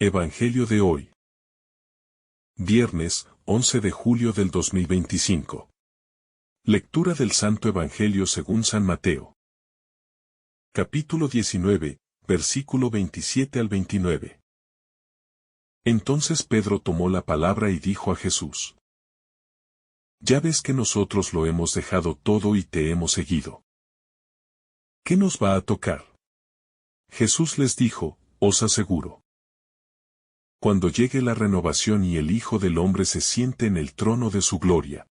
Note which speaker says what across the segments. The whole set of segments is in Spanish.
Speaker 1: Evangelio de hoy. Viernes, 11 de julio del 2025. Lectura del Santo Evangelio según San Mateo. Capítulo 19, versículo 27 al 29. Entonces Pedro tomó la palabra y dijo a Jesús: Ya ves que nosotros lo hemos dejado todo y te hemos seguido. ¿Qué nos va a tocar? Jesús les dijo: Os aseguro. Cuando llegue la renovación y el Hijo del Hombre se siente en el trono de su gloria.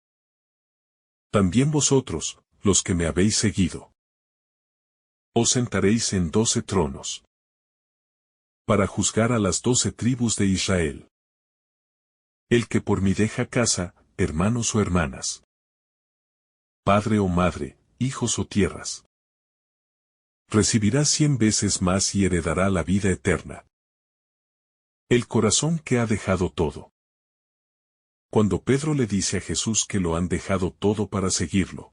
Speaker 1: También vosotros, los que me habéis seguido, os sentaréis en 12 tronos, para juzgar a las 12 tribus de Israel. El que por mí deja casa, hermanos o hermanas, padre o madre, hijos o tierras, recibirá 100 veces más y heredará la vida eterna. El corazón que ha dejado todo. Cuando Pedro le dice a Jesús que lo han dejado todo para seguirlo,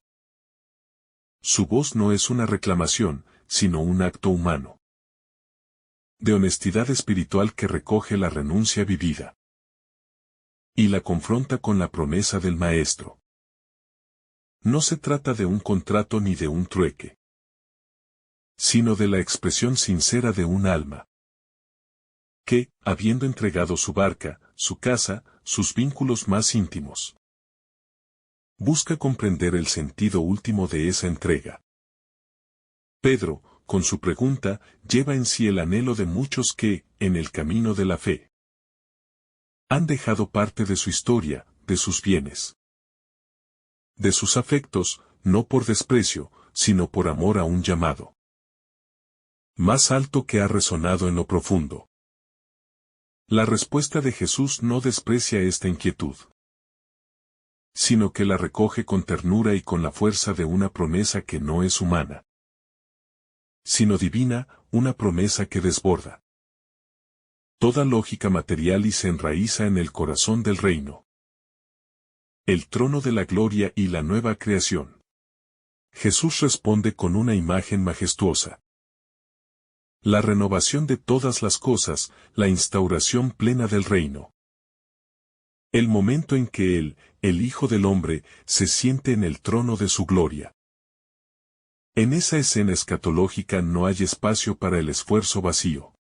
Speaker 1: su voz no es una reclamación, sino un acto humano, de honestidad espiritual que recoge la renuncia vivida y la confronta con la promesa del Maestro. No se trata de un contrato ni de un trueque, sino de la expresión sincera de un alma que, habiendo entregado su barca, su casa, sus vínculos más íntimos, busca comprender el sentido último de esa entrega. Pedro, con su pregunta, lleva en sí el anhelo de muchos que, en el camino de la fe, han dejado parte de su historia, de sus bienes, de sus afectos, no por desprecio, sino por amor a un llamado más alto que ha resonado en lo profundo. La respuesta de Jesús no desprecia esta inquietud, sino que la recoge con ternura y con la fuerza de una promesa que no es humana, sino divina, una promesa que desborda toda lógica material y se enraiza en el corazón del reino, el trono de la gloria y la nueva creación. Jesús responde con una imagen majestuosa: la renovación de todas las cosas, la instauración plena del reino. El momento en que Él, el Hijo del Hombre, se siente en el trono de su gloria. En esa escena escatológica no hay espacio para el esfuerzo vacío,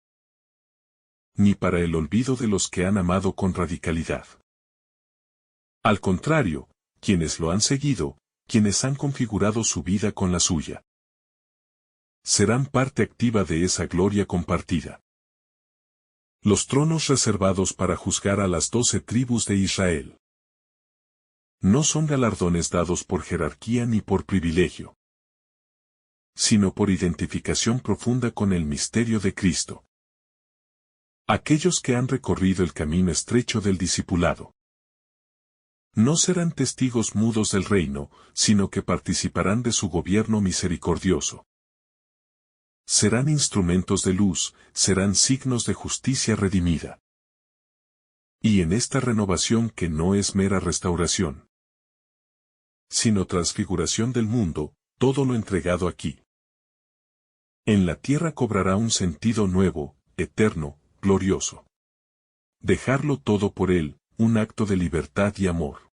Speaker 1: ni para el olvido de los que han amado con radicalidad. Al contrario, quienes lo han seguido, quienes han configurado su vida con la suya, serán parte activa de esa gloria compartida. Los tronos reservados para juzgar a las 12 tribus de Israel no son galardones dados por jerarquía ni por privilegio, sino por identificación profunda con el misterio de Cristo. Aquellos que han recorrido el camino estrecho del discipulado no serán testigos mudos del reino, sino que participarán de su gobierno misericordioso. Serán instrumentos de luz, serán signos de justicia redimida. Y en esta renovación que no es mera restauración, sino transfiguración del mundo, todo lo entregado aquí en la tierra cobrará un sentido nuevo, eterno, glorioso. Dejarlo todo por Él, un acto de libertad y amor.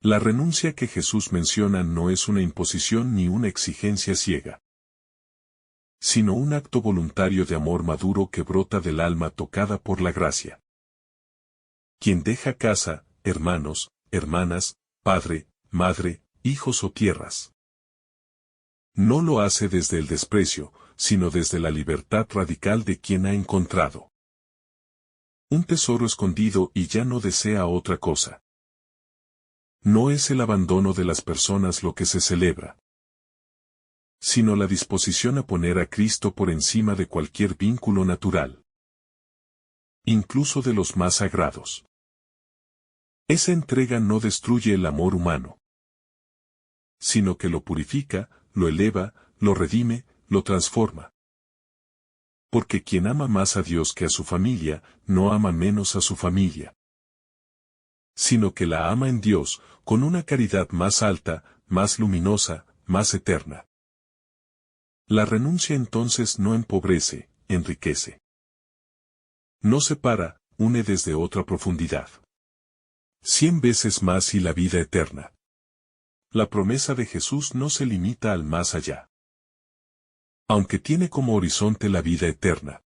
Speaker 1: La renuncia que Jesús menciona no es una imposición ni una exigencia ciega, sino un acto voluntario de amor maduro que brota del alma tocada por la gracia. Quien deja casa, hermanos, hermanas, padre, madre, hijos o tierras, no lo hace desde el desprecio, sino desde la libertad radical de quien ha encontrado un tesoro escondido y ya no desea otra cosa. No es el abandono de las personas lo que se celebra, sino la disposición a poner a Cristo por encima de cualquier vínculo natural, incluso de los más sagrados. Esa entrega no destruye el amor humano, sino que lo purifica, lo eleva, lo redime, lo transforma. Porque quien ama más a Dios que a su familia, no ama menos a su familia, sino que la ama en Dios, con una caridad más alta, más luminosa, más eterna. La renuncia entonces no empobrece, enriquece. No separa, une desde otra profundidad. 100 veces más y la vida eterna. La promesa de Jesús no se limita al más allá. Aunque tiene como horizonte la vida eterna,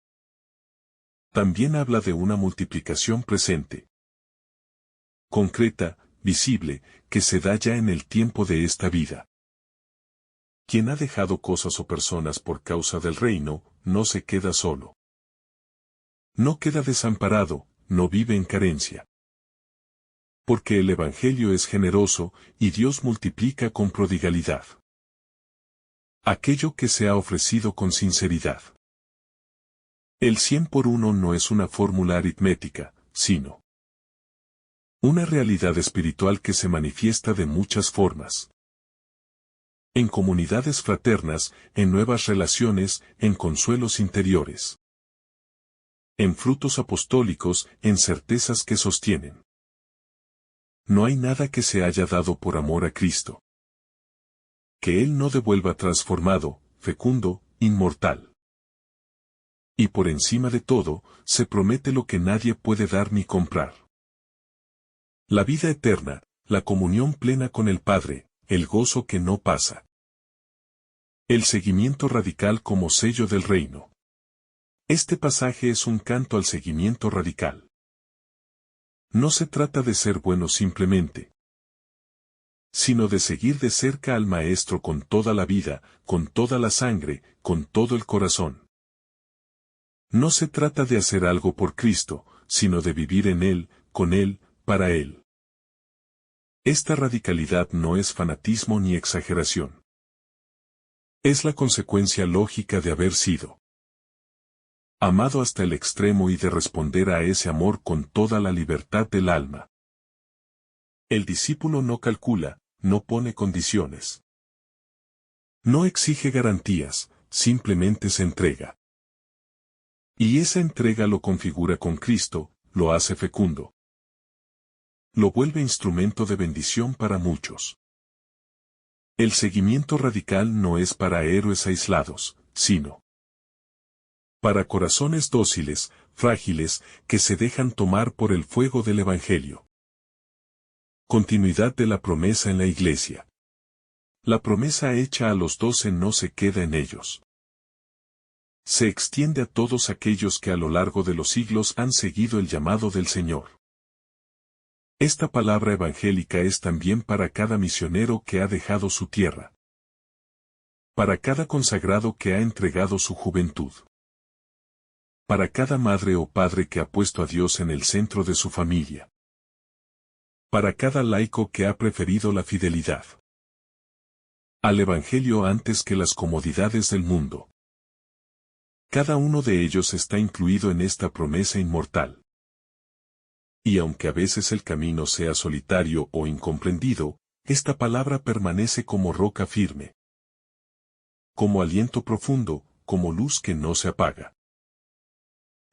Speaker 1: también habla de una multiplicación presente, concreta, visible, que se da ya en el tiempo de esta vida. Quien ha dejado cosas o personas por causa del reino, no se queda solo. No queda desamparado, no vive en carencia. Porque el Evangelio es generoso, y Dios multiplica con prodigalidad aquello que se ha ofrecido con sinceridad. El 100 por 1 no es una fórmula aritmética, sino una realidad espiritual que se manifiesta de muchas formas. En comunidades fraternas, en nuevas relaciones, en consuelos interiores. En frutos apostólicos, en certezas que sostienen. No hay nada que se haya dado por amor a Cristo que Él no devuelva transformado, fecundo, inmortal. Y por encima de todo, se promete lo que nadie puede dar ni comprar. La vida eterna, la comunión plena con el Padre, el gozo que no pasa. El seguimiento radical como sello del reino. Este pasaje es un canto al seguimiento radical. No se trata de ser bueno simplemente, sino de seguir de cerca al Maestro con toda la vida, con toda la sangre, con todo el corazón. No se trata de hacer algo por Cristo, sino de vivir en Él, con Él, para Él. Esta radicalidad no es fanatismo ni exageración. Es la consecuencia lógica de haber sido amado hasta el extremo y de responder a ese amor con toda la libertad del alma. El discípulo no calcula, no pone condiciones. No exige garantías, simplemente se entrega. Y esa entrega lo configura con Cristo, lo hace fecundo. Lo vuelve instrumento de bendición para muchos. El seguimiento radical no es para héroes aislados, sino para corazones dóciles, frágiles, que se dejan tomar por el fuego del Evangelio. Continuidad de la promesa en la Iglesia. La promesa hecha a los 12 no se queda en ellos. Se extiende a todos aquellos que a lo largo de los siglos han seguido el llamado del Señor. Esta palabra evangélica es también para cada misionero que ha dejado su tierra. Para cada consagrado que ha entregado su juventud. Para cada madre o padre que ha puesto a Dios en el centro de su familia. Para cada laico que ha preferido la fidelidad al Evangelio antes que las comodidades del mundo. Cada uno de ellos está incluido en esta promesa inmortal. Y aunque a veces el camino sea solitario o incomprendido, esta palabra permanece como roca firme. Como aliento profundo, como luz que no se apaga.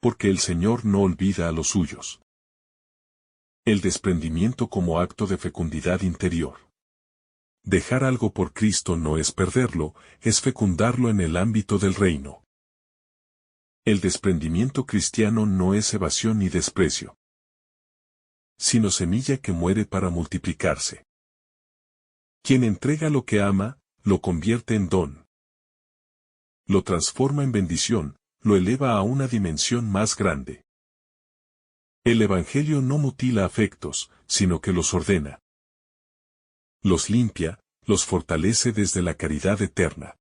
Speaker 1: Porque el Señor no olvida a los suyos. El desprendimiento como acto de fecundidad interior. Dejar algo por Cristo no es perderlo, es fecundarlo en el ámbito del reino. El desprendimiento cristiano no es evasión ni desprecio, sino semilla que muere para multiplicarse. Quien entrega lo que ama, lo convierte en don. Lo transforma en bendición, lo eleva a una dimensión más grande. El Evangelio no mutila afectos, sino que los ordena. Los limpia, los fortalece desde la caridad eterna.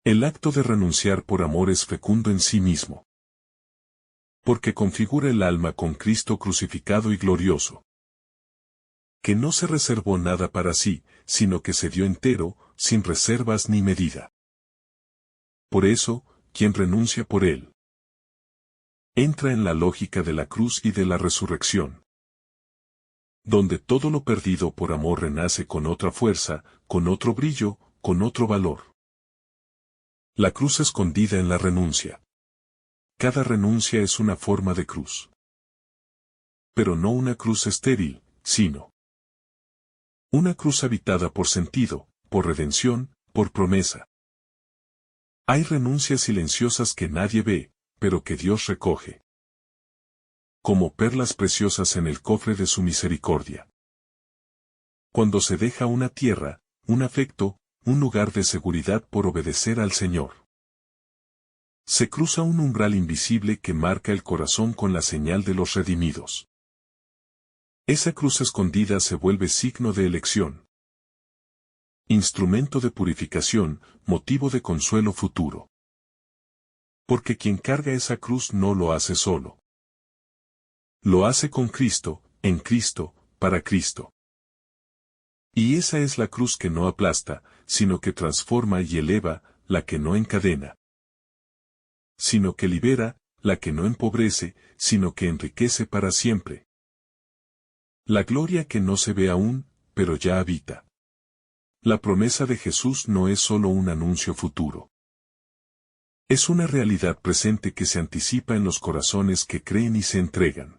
Speaker 1: El acto de renunciar por amor es fecundo en sí mismo. Porque configura el alma con Cristo crucificado y glorioso. Que no se reservó nada para sí, sino que se dio entero, sin reservas ni medida. Por eso, quien renuncia por él, entra en la lógica de la cruz y de la resurrección. Donde todo lo perdido por amor renace con otra fuerza, con otro brillo, con otro valor. La cruz escondida en la renuncia. Cada renuncia es una forma de cruz. Pero no una cruz estéril, sino una cruz habitada por sentido, por redención, por promesa. Hay renuncias silenciosas que nadie ve, pero que Dios recoge. como perlas preciosas en el cofre de su misericordia. Cuando se deja una tierra, un afecto, un lugar de seguridad por obedecer al Señor, se cruza un umbral invisible que marca el corazón con la señal de los redimidos. Esa cruz escondida se vuelve signo de elección, instrumento de purificación, motivo de consuelo futuro. Porque quien carga esa cruz no lo hace solo. Lo hace con Cristo, en Cristo, para Cristo. Y esa es la cruz que no aplasta, sino que transforma y eleva, la que no encadena, sino que libera, la que no empobrece, sino que enriquece para siempre. La gloria que no se ve aún, pero ya habita. La promesa de Jesús no es solo un anuncio futuro. Es una realidad presente que se anticipa en los corazones que creen y se entregan.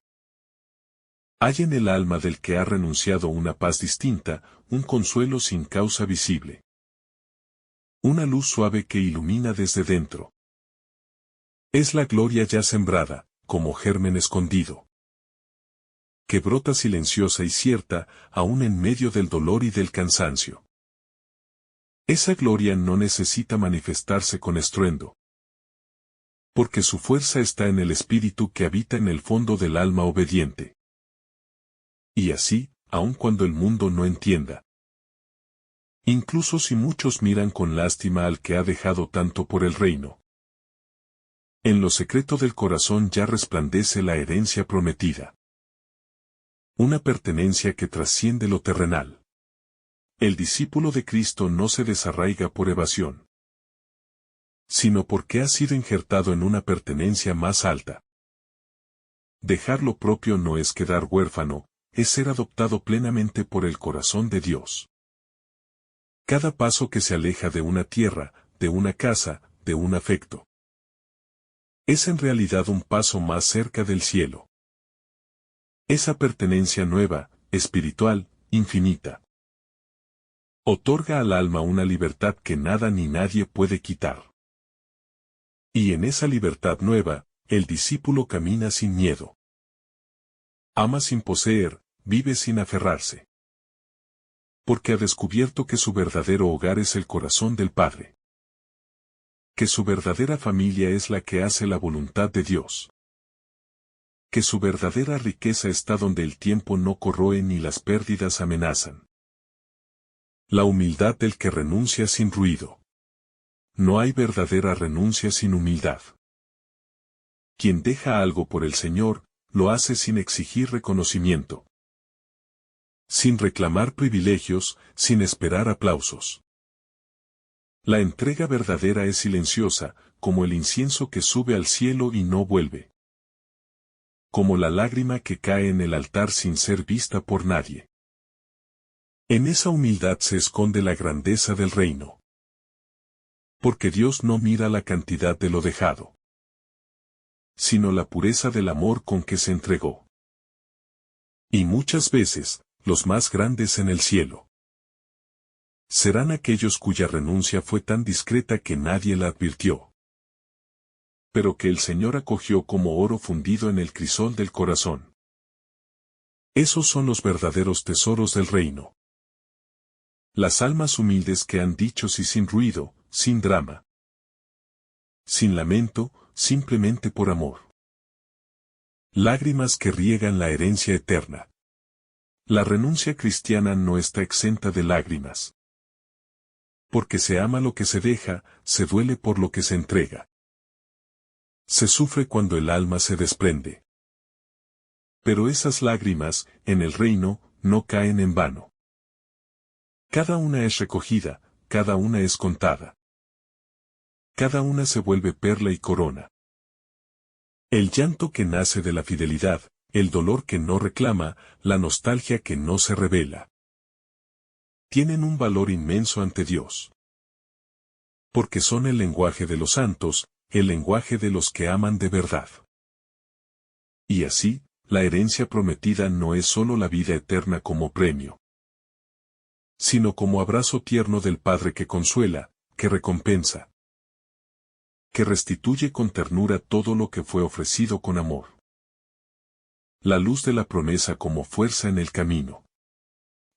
Speaker 1: Hay en el alma del que ha renunciado una paz distinta, un consuelo sin causa visible. Una luz suave que ilumina desde dentro. Es la gloria ya sembrada, como germen escondido, que brota silenciosa y cierta, aún en medio del dolor y del cansancio. Esa gloria no necesita manifestarse con estruendo, porque su fuerza está en el espíritu que habita en el fondo del alma obediente. Y así, aun cuando el mundo no entienda, incluso si muchos miran con lástima al que ha dejado tanto por el reino, en lo secreto del corazón ya resplandece la herencia prometida. Una pertenencia que trasciende lo terrenal. El discípulo de Cristo no se desarraiga por evasión, sino porque ha sido injertado en una pertenencia más alta. Dejar lo propio no es quedar huérfano, es ser adoptado plenamente por el corazón de Dios. Cada paso que se aleja de una tierra, de una casa, de un afecto, es en realidad un paso más cerca del cielo. Esa pertenencia nueva, espiritual, infinita, otorga al alma una libertad que nada ni nadie puede quitar. Y en esa libertad nueva, el discípulo camina sin miedo. Ama sin poseer, vive sin aferrarse. Porque ha descubierto que su verdadero hogar es el corazón del Padre. Que su verdadera familia es la que hace la voluntad de Dios. Que su verdadera riqueza está donde el tiempo no corroe ni las pérdidas amenazan. La humildad del que renuncia sin ruido. No hay verdadera renuncia sin humildad. Quien deja algo por el Señor, lo hace sin exigir reconocimiento, sin reclamar privilegios, sin esperar aplausos. La entrega verdadera es silenciosa, como el incienso que sube al cielo y no vuelve. Como la lágrima que cae en el altar sin ser vista por nadie. En esa humildad se esconde la grandeza del reino. Porque Dios no mira la cantidad de lo dejado, sino la pureza del amor con que se entregó. Y muchas veces, los más grandes en el cielo serán aquellos cuya renuncia fue tan discreta que nadie la advirtió, pero que el Señor acogió como oro fundido en el crisol del corazón. Esos son los verdaderos tesoros del reino. Las almas humildes que han dicho sí sin ruido, sin drama, sin lamento, simplemente por amor. Lágrimas que riegan la herencia eterna. La renuncia cristiana no está exenta de lágrimas. Porque se ama lo que se deja, se duele por lo que se entrega. Se sufre cuando el alma se desprende. Pero esas lágrimas, en el reino, no caen en vano. Cada una es recogida, cada una es contada. Cada una se vuelve perla y corona. El llanto que nace de la fidelidad, el dolor que no reclama, la nostalgia que no se revela, tienen un valor inmenso ante Dios. Porque son el lenguaje de los santos, el lenguaje de los que aman de verdad. Y así, la herencia prometida no es solo la vida eterna como premio, sino como abrazo tierno del Padre que consuela, que recompensa, que restituye con ternura todo lo que fue ofrecido con amor. La luz de la promesa como fuerza en el camino.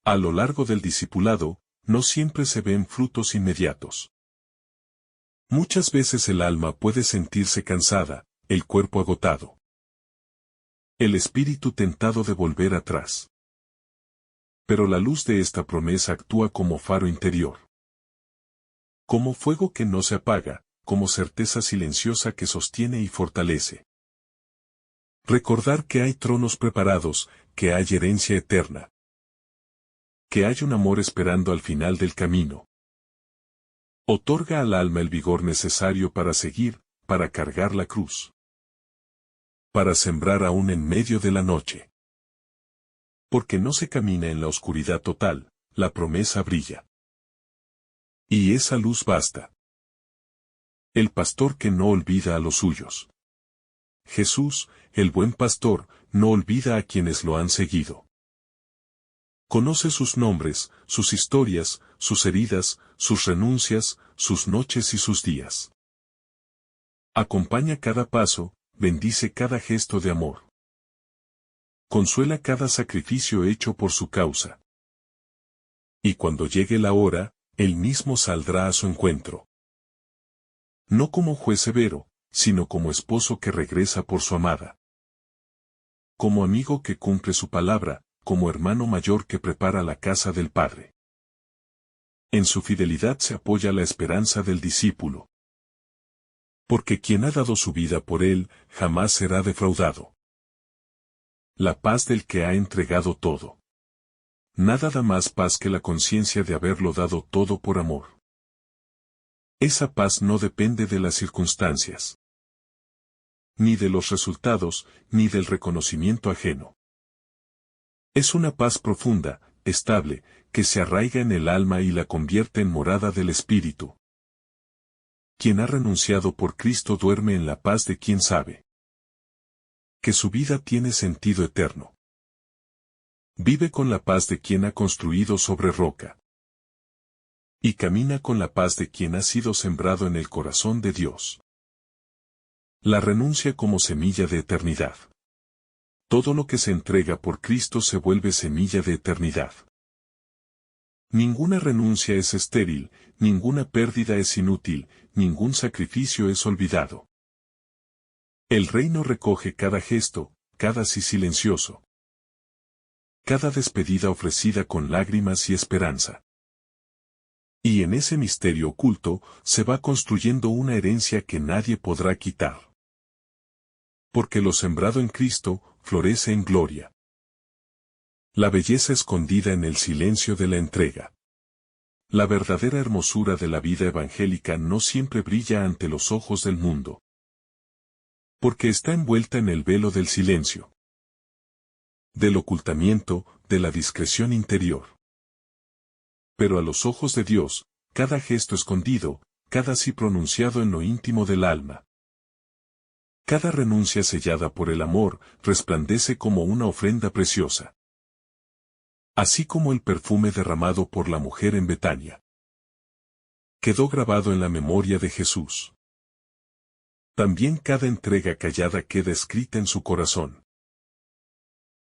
Speaker 1: A lo largo del discipulado, no siempre se ven frutos inmediatos. Muchas veces el alma puede sentirse cansada, el cuerpo agotado. El espíritu tentado de volver atrás. Pero la luz de esta promesa actúa como faro interior. Como fuego que no se apaga, como certeza silenciosa que sostiene y fortalece. Recordar que hay tronos preparados, que hay herencia eterna. Que hay un amor esperando al final del camino. Otorga al alma el vigor necesario para seguir, para cargar la cruz. Para sembrar aún en medio de la noche. Porque no se camina en la oscuridad total, la promesa brilla. Y esa luz basta. El pastor que no olvida a los suyos. Jesús, el buen pastor, no olvida a quienes lo han seguido. Conoce sus nombres, sus historias, sus heridas, sus renuncias, sus noches y sus días. Acompaña cada paso, bendice cada gesto de amor. Consuela cada sacrificio hecho por su causa. Y cuando llegue la hora, él mismo saldrá a su encuentro. No como juez severo, sino como esposo que regresa por su amada. Como amigo que cumple su palabra, como hermano mayor que prepara la casa del Padre. En su fidelidad se apoya la esperanza del discípulo. Porque quien ha dado su vida por él, jamás será defraudado. La paz del que ha entregado todo. Nada da más paz que la conciencia de haberlo dado todo por amor. Esa paz no depende de las circunstancias. Ni de los resultados, ni del reconocimiento ajeno. Es una paz profunda, estable, que se arraiga en el alma y la convierte en morada del espíritu. Quien ha renunciado por Cristo duerme en la paz de quien sabe que su vida tiene sentido eterno. Vive con la paz de quien ha construido sobre roca. Y camina con la paz de quien ha sido sembrado en el corazón de Dios. La renuncia como semilla de eternidad. Todo lo que se entrega por Cristo se vuelve semilla de eternidad. Ninguna renuncia es estéril, ninguna pérdida es inútil, ningún sacrificio es olvidado. El reino recoge cada gesto, cada sí silencioso. Cada despedida ofrecida con lágrimas y esperanza. Y en ese misterio oculto, se va construyendo una herencia que nadie podrá quitar. Porque lo sembrado en Cristo, florece en gloria. La belleza escondida en el silencio de la entrega. La verdadera hermosura de la vida evangélica no siempre brilla ante los ojos del mundo. Porque está envuelta en el velo del silencio. Del ocultamiento, de la discreción interior. Pero a los ojos de Dios, cada gesto escondido, cada sí pronunciado en lo íntimo del alma. Cada renuncia sellada por el amor, resplandece como una ofrenda preciosa. Así como el perfume derramado por la mujer en Betania. Quedó grabado en la memoria de Jesús. También cada entrega callada queda escrita en su corazón.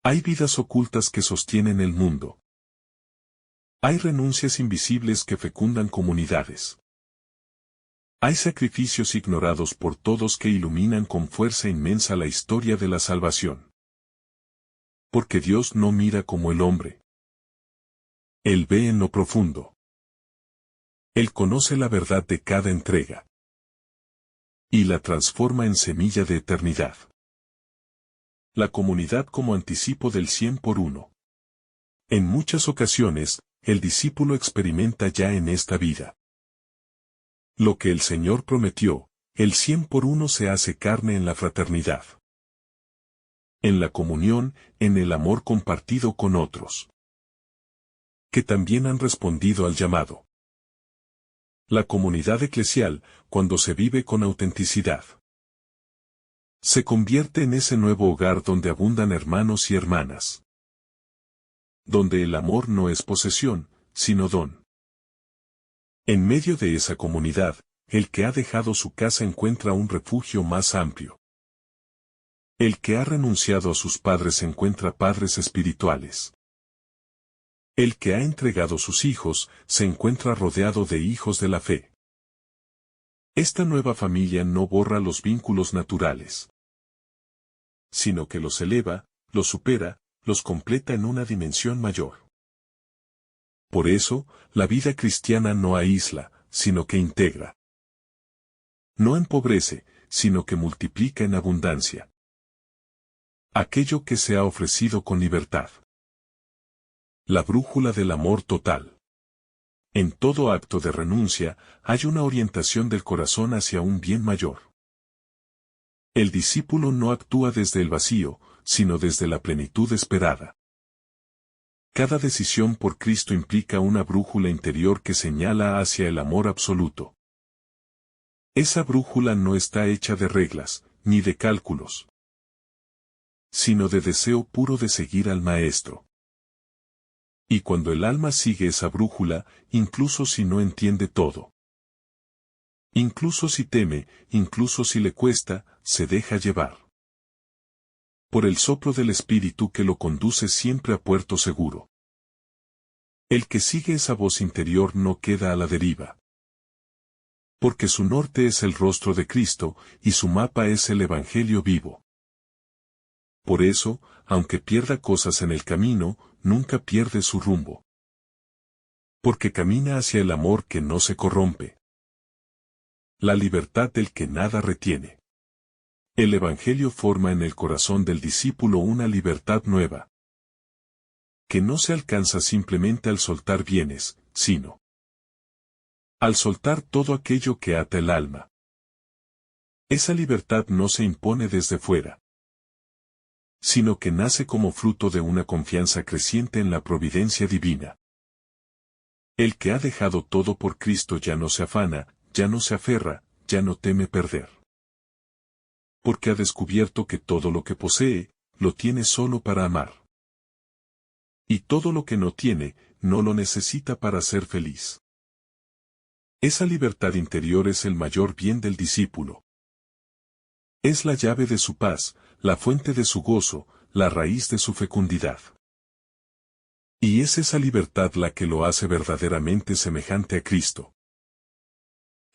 Speaker 1: Hay vidas ocultas que sostienen el mundo. Hay renuncias invisibles que fecundan comunidades. Hay sacrificios ignorados por todos que iluminan con fuerza inmensa la historia de la salvación. Porque Dios no mira como el hombre. Él ve en lo profundo. Él conoce la verdad de cada entrega. Y la transforma en semilla de eternidad. La comunidad como anticipo del 100 por 1. En muchas ocasiones, el discípulo experimenta ya en esta vida. Lo que el Señor prometió, el 100 por 1 se hace carne en la fraternidad. En la comunión, en el amor compartido con otros. Que también han respondido al llamado. La comunidad eclesial, cuando se vive con autenticidad, se convierte en ese nuevo hogar donde abundan hermanos y hermanas. Donde el amor no es posesión, sino don. En medio de esa comunidad, el que ha dejado su casa encuentra un refugio más amplio. El que ha renunciado a sus padres encuentra padres espirituales. El que ha entregado sus hijos se encuentra rodeado de hijos de la fe. Esta nueva familia no borra los vínculos naturales, sino que los eleva, los supera, los completa en una dimensión mayor. Por eso, la vida cristiana no aísla, sino que integra. No empobrece, sino que multiplica en abundancia aquello que se ha ofrecido con libertad. La brújula del amor total. En todo acto de renuncia, hay una orientación del corazón hacia un bien mayor. El discípulo no actúa desde el vacío, sino desde la plenitud esperada. Cada decisión por Cristo implica una brújula interior que señala hacia el amor absoluto. Esa brújula no está hecha de reglas, ni de cálculos, sino de deseo puro de seguir al Maestro. Y cuando el alma sigue esa brújula, incluso si no entiende todo, incluso si teme, incluso si le cuesta, se deja llevar por el soplo del Espíritu que lo conduce siempre a puerto seguro. El que sigue esa voz interior no queda a la deriva, porque su norte es el rostro de Cristo, y su mapa es el Evangelio vivo. Por eso, aunque pierda cosas en el camino, nunca pierde su rumbo. Porque camina hacia el amor que no se corrompe. La libertad del que nada retiene. El Evangelio forma en el corazón del discípulo una libertad nueva, que no se alcanza simplemente al soltar bienes, sino al soltar todo aquello que ata el alma. Esa libertad no se impone desde fuera, sino que nace como fruto de una confianza creciente en la providencia divina. El que ha dejado todo por Cristo ya no se afana, ya no se aferra, ya no teme perder. Porque ha descubierto que todo lo que posee, lo tiene solo para amar. Y todo lo que no tiene, no lo necesita para ser feliz. Esa libertad interior es el mayor bien del discípulo. Es la llave de su paz, la fuente de su gozo, la raíz de su fecundidad. Y es esa libertad la que lo hace verdaderamente semejante a Cristo,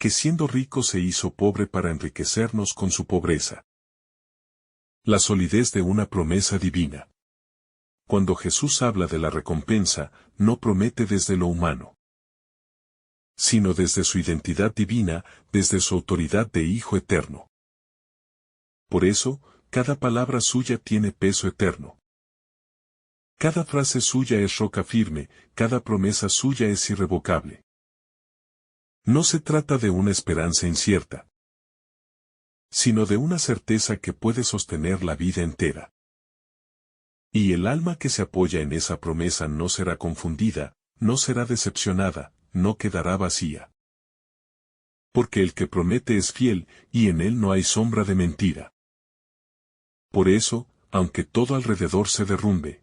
Speaker 1: que siendo rico se hizo pobre para enriquecernos con su pobreza. La solidez de una promesa divina. Cuando Jesús habla de la recompensa, no promete desde lo humano, sino desde su identidad divina, desde su autoridad de Hijo eterno. Por eso, cada palabra suya tiene peso eterno. Cada frase suya es roca firme, cada promesa suya es irrevocable. No se trata de una esperanza incierta, sino de una certeza que puede sostener la vida entera. Y el alma que se apoya en esa promesa no será confundida, no será decepcionada, no quedará vacía. Porque el que promete es fiel, y en él no hay sombra de mentira. Por eso, aunque todo alrededor se derrumbe,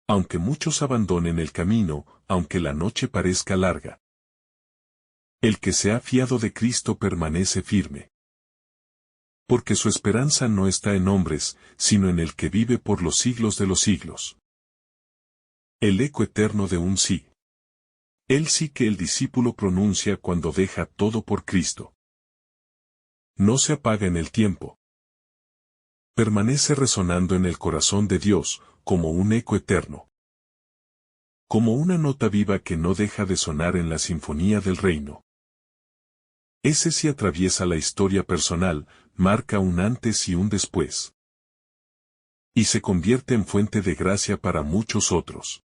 Speaker 1: aunque muchos abandonen el camino, aunque la noche parezca larga, el que se ha fiado de Cristo permanece firme. Porque su esperanza no está en hombres, sino en el que vive por los siglos de los siglos. El eco eterno de un sí. El sí que el discípulo pronuncia cuando deja todo por Cristo. No se apaga en el tiempo. Permanece resonando en el corazón de Dios, como un eco eterno. Como una nota viva que no deja de sonar en la sinfonía del reino. Ese sí atraviesa la historia personal, marca un antes y un después. Y se convierte en fuente de gracia para muchos otros.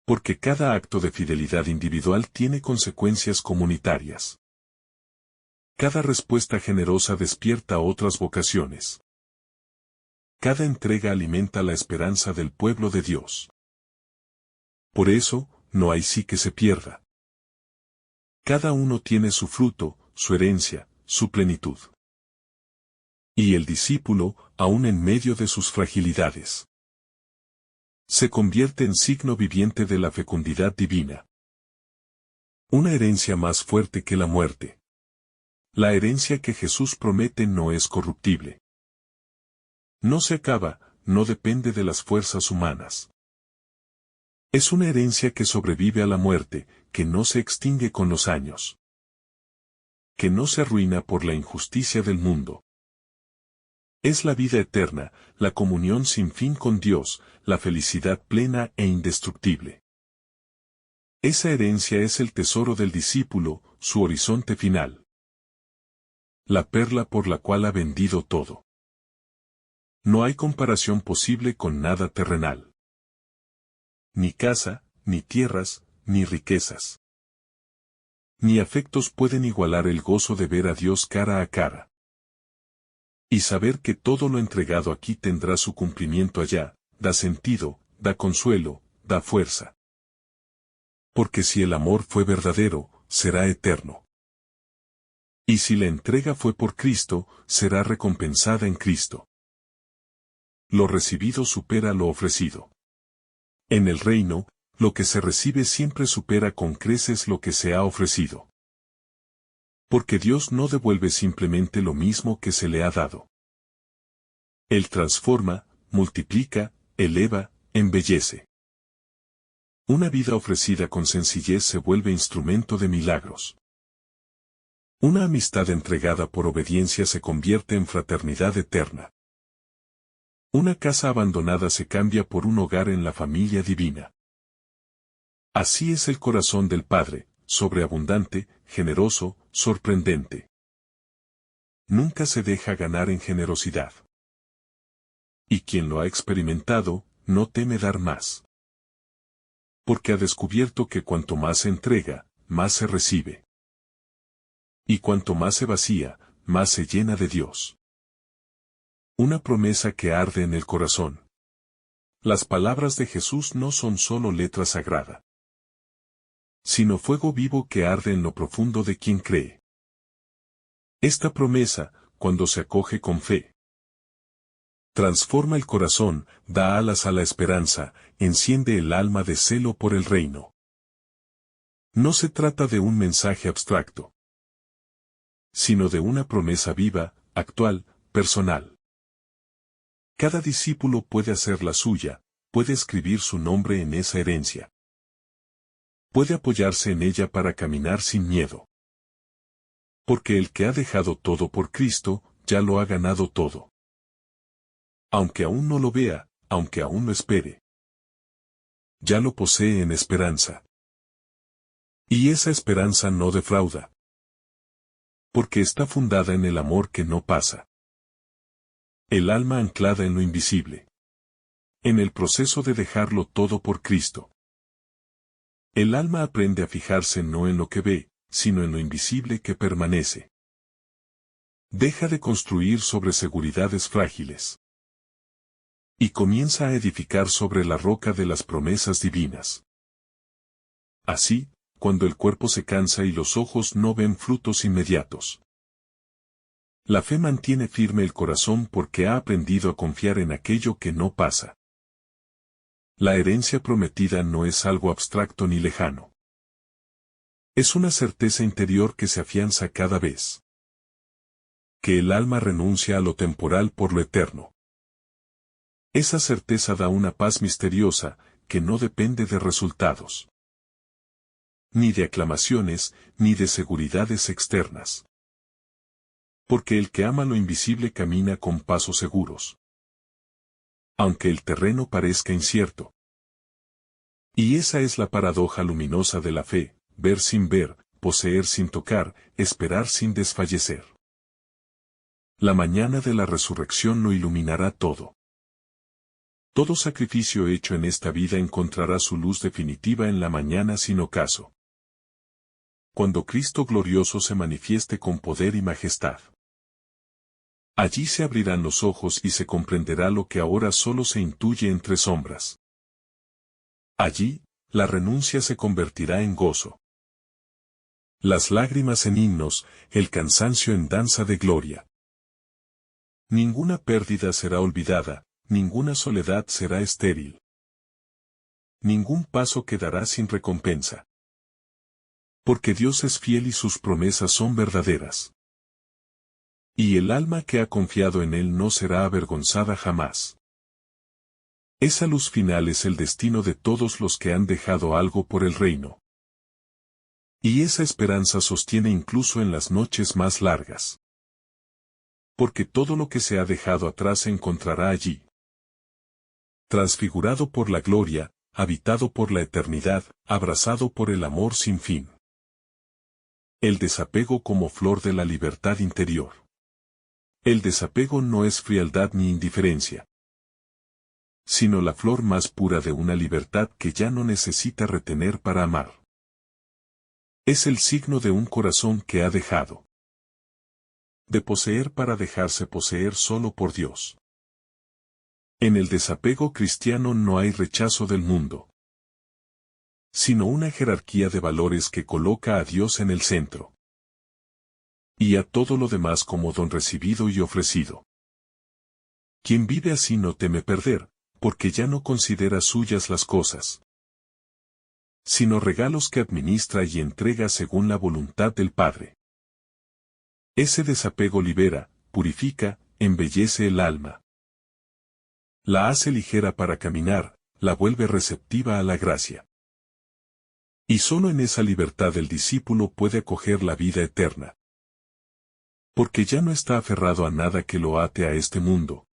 Speaker 1: Porque cada acto de fidelidad individual tiene consecuencias comunitarias. Cada respuesta generosa despierta otras vocaciones. Cada entrega alimenta la esperanza del pueblo de Dios. Por eso, no hay sí que se pierda. Cada uno tiene su fruto, su herencia, su plenitud. Y el discípulo, aun en medio de sus fragilidades, se convierte en signo viviente de la fecundidad divina. Una herencia más fuerte que la muerte. La herencia que Jesús promete no es corruptible. No se acaba, no depende de las fuerzas humanas. Es una herencia que sobrevive a la muerte, que no se extingue con los años, que no se arruina por la injusticia del mundo. Es la vida eterna, la comunión sin fin con Dios, la felicidad plena e indestructible. Esa herencia es el tesoro del discípulo, su horizonte final. La perla por la cual ha vendido todo. No hay comparación posible con nada terrenal. Ni casa, ni tierras, ni riquezas. Ni afectos pueden igualar el gozo de ver a Dios cara a cara. Y saber que todo lo entregado aquí tendrá su cumplimiento allá, da sentido, da consuelo, da fuerza. Porque si el amor fue verdadero, será eterno. Y si la entrega fue por Cristo, será recompensada en Cristo. Lo recibido supera lo ofrecido. En el reino, lo que se recibe siempre supera con creces lo que se ha ofrecido. Porque Dios no devuelve simplemente lo mismo que se le ha dado. Él transforma, multiplica, eleva, embellece. Una vida ofrecida con sencillez se vuelve instrumento de milagros. Una amistad entregada por obediencia se convierte en fraternidad eterna. Una casa abandonada se cambia por un hogar en la familia divina. Así es el corazón del Padre, sobreabundante, generoso, sorprendente. Nunca se deja ganar en generosidad. Y quien lo ha experimentado, no teme dar más. Porque ha descubierto que cuanto más se entrega, más se recibe. Y cuanto más se vacía, más se llena de Dios. Una promesa que arde en el corazón. Las palabras de Jesús no son solo letra sagrada, sino fuego vivo que arde en lo profundo de quien cree. Esta promesa, cuando se acoge con fe, transforma el corazón, da alas a la esperanza, enciende el alma de celo por el reino. No se trata de un mensaje abstracto, sino de una promesa viva, actual, personal. Cada discípulo puede hacer la suya, puede escribir su nombre en esa herencia. Puede apoyarse en ella para caminar sin miedo. Porque el que ha dejado todo por Cristo, ya lo ha ganado todo. Aunque aún no lo vea, aunque aún lo espere. Ya lo posee en esperanza. Y esa esperanza no defrauda. Porque está fundada en el amor que no pasa. El alma anclada en lo invisible. En el proceso de dejarlo todo por Cristo. El alma aprende a fijarse no en lo que ve, sino en lo invisible que permanece. Deja de construir sobre seguridades frágiles. Y comienza a edificar sobre la roca de las promesas divinas. Así, cuando el cuerpo se cansa y los ojos no ven frutos inmediatos. La fe mantiene firme el corazón porque ha aprendido a confiar en aquello que no pasa. La herencia prometida no es algo abstracto ni lejano. Es una certeza interior que se afianza cada vez. Que el alma renuncia a lo temporal por lo eterno. Esa certeza da una paz misteriosa, que no depende de resultados. Ni de aclamaciones, ni de seguridades externas. Porque el que ama lo invisible camina con pasos seguros. Aunque el terreno parezca incierto. Y esa es la paradoja luminosa de la fe, ver sin ver, poseer sin tocar, esperar sin desfallecer. La mañana de la resurrección lo iluminará todo. Todo sacrificio hecho en esta vida encontrará su luz definitiva en la mañana sin ocaso. Cuando Cristo glorioso se manifieste con poder y majestad. Allí se abrirán los ojos y se comprenderá lo que ahora solo se intuye entre sombras. Allí, la renuncia se convertirá en gozo. Las lágrimas en himnos, el cansancio en danza de gloria. Ninguna pérdida será olvidada, ninguna soledad será estéril. Ningún paso quedará sin recompensa. Porque Dios es fiel y sus promesas son verdaderas. Y el alma que ha confiado en él no será avergonzada jamás. Esa luz final es el destino de todos los que han dejado algo por el reino. Y esa esperanza sostiene incluso en las noches más largas. Porque todo lo que se ha dejado atrás se encontrará allí. Transfigurado por la gloria, habitado por la eternidad, abrazado por el amor sin fin. El desapego como flor de la libertad interior. El desapego no es frialdad ni indiferencia, sino la flor más pura de una libertad que ya no necesita retener para amar. Es el signo de un corazón que ha dejado de poseer para dejarse poseer solo por Dios. En el desapego cristiano no hay rechazo del mundo, sino una jerarquía de valores que coloca a Dios en el centro, y a todo lo demás como don recibido y ofrecido. Quien vive así no teme perder, porque ya no considera suyas las cosas, sino regalos que administra y entrega según la voluntad del Padre. Ese desapego libera, purifica, embellece el alma. La hace ligera para caminar, la vuelve receptiva a la gracia. Y solo en esa libertad el discípulo puede acoger la vida eterna. Porque ya no está aferrado a nada que lo ate a este mundo,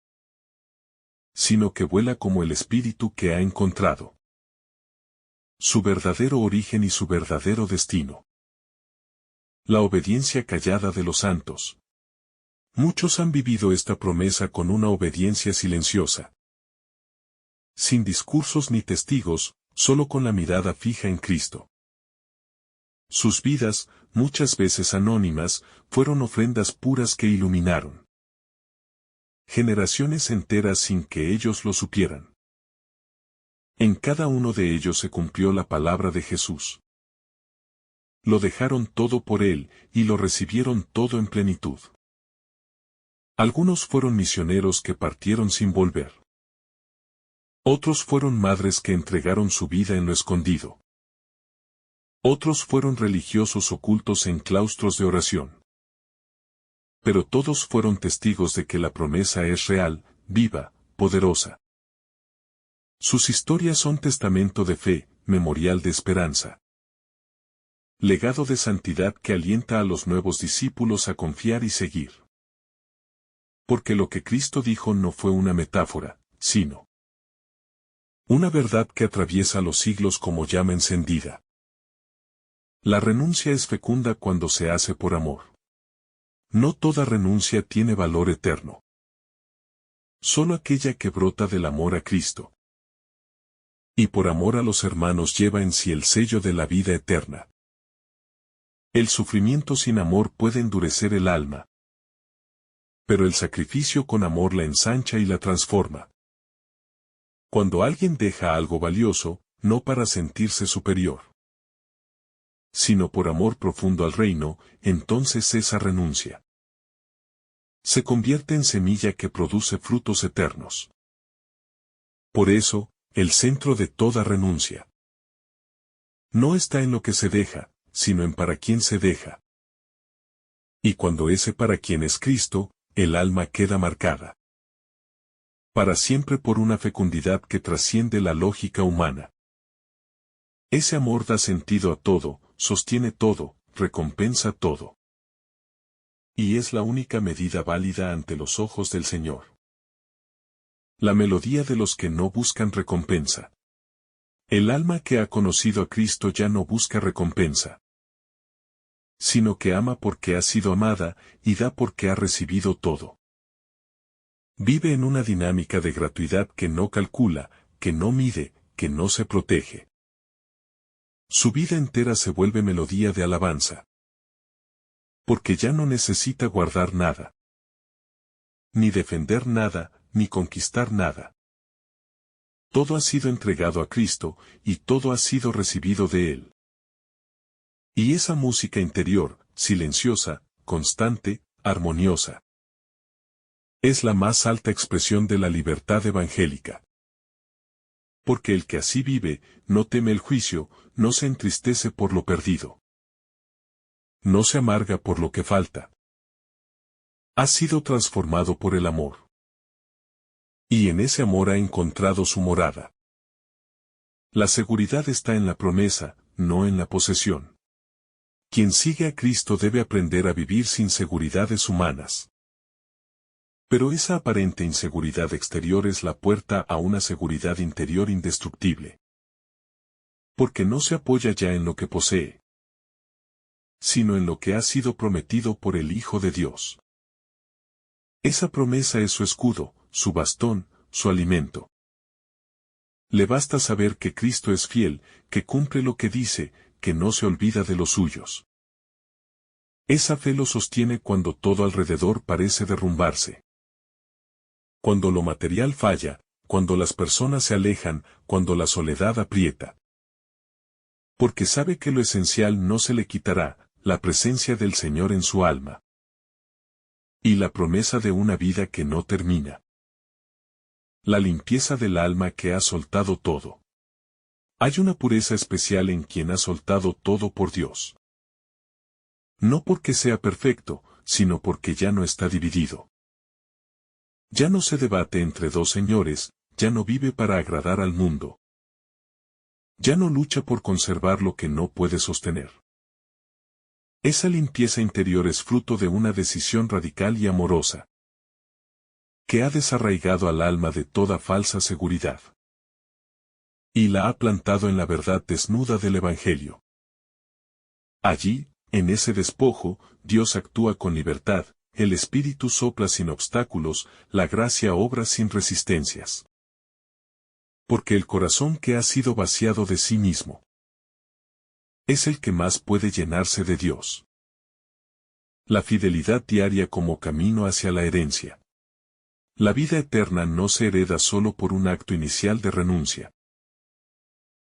Speaker 1: sino que vuela como el espíritu que ha encontrado su verdadero origen y su verdadero destino. La obediencia callada de los santos. Muchos han vivido esta promesa con una obediencia silenciosa, sin discursos ni testigos, solo con la mirada fija en Cristo. Sus vidas, muchas veces anónimas, fueron ofrendas puras que iluminaron generaciones enteras sin que ellos lo supieran. En cada uno de ellos se cumplió la palabra de Jesús. Lo dejaron todo por Él, y lo recibieron todo en plenitud. Algunos fueron misioneros que partieron sin volver. Otros fueron madres que entregaron su vida en lo escondido. Otros fueron religiosos ocultos en claustros de oración. Pero todos fueron testigos de que la promesa es real, viva, poderosa. Sus historias son testamento de fe, memorial de esperanza. Legado de santidad que alienta a los nuevos discípulos a confiar y seguir. Porque lo que Cristo dijo no fue una metáfora, sino una verdad que atraviesa los siglos como llama encendida. La renuncia es fecunda cuando se hace por amor. No toda renuncia tiene valor eterno. Solo aquella que brota del amor a Cristo. Y por amor a los hermanos lleva en sí el sello de la vida eterna. El sufrimiento sin amor puede endurecer el alma, pero el sacrificio con amor la ensancha y la transforma. Cuando alguien deja algo valioso, no para sentirse superior, sino por amor profundo al reino, entonces esa renuncia se convierte en semilla que produce frutos eternos. Por eso, el centro de toda renuncia no está en lo que se deja, sino en para quién se deja. Y cuando ese para quien es Cristo, el alma queda marcada para siempre por una fecundidad que trasciende la lógica humana. Ese amor da sentido a todo, sostiene todo, recompensa todo. Y es la única medida válida ante los ojos del Señor. La melodía de los que no buscan recompensa. El alma que ha conocido a Cristo ya no busca recompensa, sino que ama porque ha sido amada, y da porque ha recibido todo. Vive en una dinámica de gratuidad que no calcula, que no mide, que no se protege. Su vida entera se vuelve melodía de alabanza. Porque ya no necesita guardar nada, ni defender nada, ni conquistar nada. Todo ha sido entregado a Cristo, y todo ha sido recibido de Él. Y esa música interior, silenciosa, constante, armoniosa, es la más alta expresión de la libertad evangélica. Porque el que así vive, no teme el juicio, no se entristece por lo perdido, no se amarga por lo que falta, Ha sido transformado por el amor. Y en ese amor ha encontrado su morada. La seguridad está en la promesa, no en la posesión. Quien sigue a Cristo debe aprender a vivir sin seguridades humanas. Pero esa aparente inseguridad exterior es la puerta a una seguridad interior indestructible. Porque no se apoya ya en lo que posee, sino en lo que ha sido prometido por el Hijo de Dios. Esa promesa es su escudo, su bastón, su alimento. Le basta saber que Cristo es fiel, que cumple lo que dice, que no se olvida de los suyos. Esa fe lo sostiene cuando todo alrededor parece derrumbarse. Cuando lo material falla, cuando las personas se alejan, cuando la soledad aprieta. Porque sabe que lo esencial no se le quitará, la presencia del Señor en su alma. Y la promesa de una vida que no termina. La limpieza del alma que ha soltado todo. Hay una pureza especial en quien ha soltado todo por Dios. No porque sea perfecto, sino porque ya no está dividido. Ya no se debate entre dos señores, ya no vive para agradar al mundo. Ya no lucha por conservar lo que no puede sostener. Esa limpieza interior es fruto de una decisión radical y amorosa, que ha desarraigado al alma de toda falsa seguridad. Y la ha plantado en la verdad desnuda del Evangelio. Allí, en ese despojo, Dios actúa con libertad, el Espíritu sopla sin obstáculos, la gracia obra sin resistencias. Porque el corazón que ha sido vaciado de sí mismo es el que más puede llenarse de Dios. La fidelidad diaria como camino hacia la herencia. La vida eterna no se hereda solo por un acto inicial de renuncia,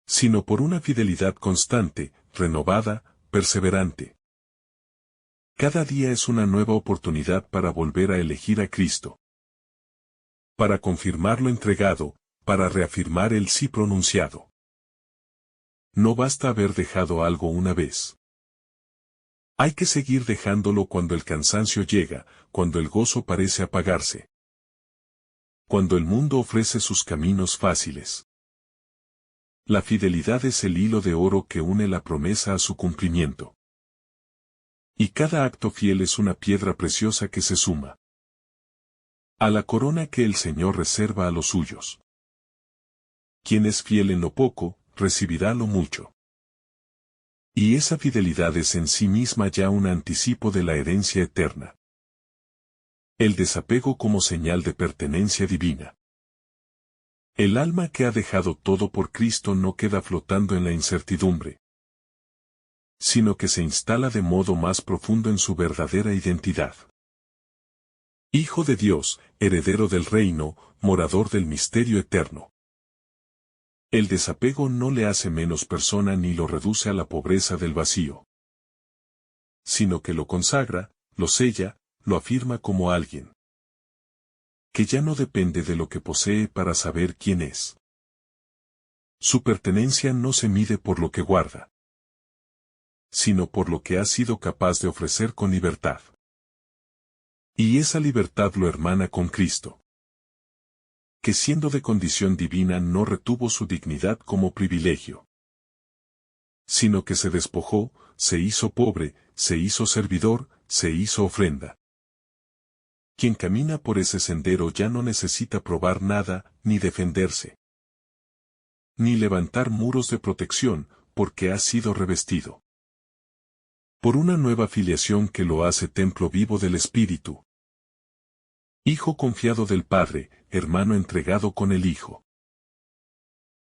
Speaker 1: sino por una fidelidad constante, renovada, perseverante. Cada día es una nueva oportunidad para volver a elegir a Cristo. Para confirmar lo entregado, para reafirmar el sí pronunciado. No basta haber dejado algo una vez. Hay que seguir dejándolo cuando el cansancio llega, cuando el gozo parece apagarse. Cuando el mundo ofrece sus caminos fáciles. La fidelidad es el hilo de oro que une la promesa a su cumplimiento. Y cada acto fiel es una piedra preciosa que se suma a la corona que el Señor reserva a los suyos. Quien es fiel en lo poco, recibirá lo mucho. Y esa fidelidad es en sí misma ya un anticipo de la herencia eterna. El desapego como señal de pertenencia divina. El alma que ha dejado todo por Cristo no queda flotando en la incertidumbre, sino que se instala de modo más profundo en su verdadera identidad. Hijo de Dios, heredero del reino, morador del misterio eterno. El desapego no le hace menos persona ni lo reduce a la pobreza del vacío, sino que lo consagra, lo sella, lo afirma como alguien que ya no depende de lo que posee para saber quién es. Su pertenencia no se mide por lo que guarda, sino por lo que ha sido capaz de ofrecer con libertad. Y esa libertad lo hermana con Cristo, que siendo de condición divina no retuvo su dignidad como privilegio, sino que se despojó, se hizo pobre, se hizo servidor, se hizo ofrenda. Quien camina por ese sendero ya no necesita probar nada, ni defenderse, ni levantar muros de protección, porque ha sido revestido por una nueva filiación que lo hace templo vivo del Espíritu. Hijo confiado del Padre, hermano entregado con el Hijo.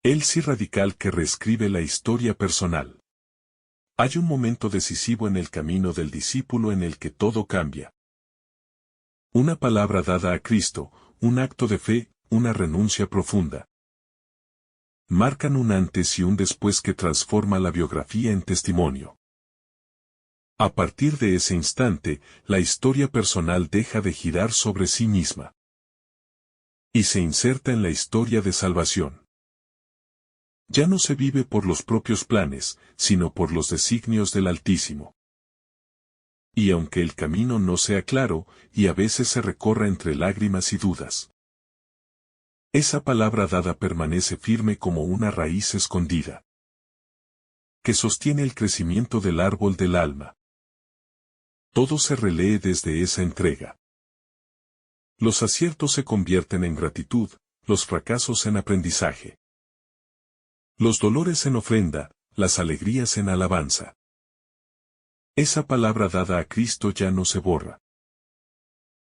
Speaker 1: El sí radical que reescribe la historia personal. Hay un momento decisivo en el camino del discípulo en el que todo cambia. Una palabra dada a Cristo, un acto de fe, una renuncia profunda. Marcan un antes y un después que transforma la biografía en testimonio. A partir de ese instante, la historia personal deja de girar sobre sí misma y se inserta en la historia de salvación. Ya no se vive por los propios planes, sino por los designios del Altísimo. Y aunque el camino no sea claro, y a veces se recorra entre lágrimas y dudas, esa palabra dada permanece firme como una raíz escondida, que sostiene el crecimiento del árbol del alma. Todo se relee desde esa entrega. Los aciertos se convierten en gratitud, los fracasos en aprendizaje, los dolores en ofrenda, las alegrías en alabanza. Esa palabra dada a Cristo ya no se borra,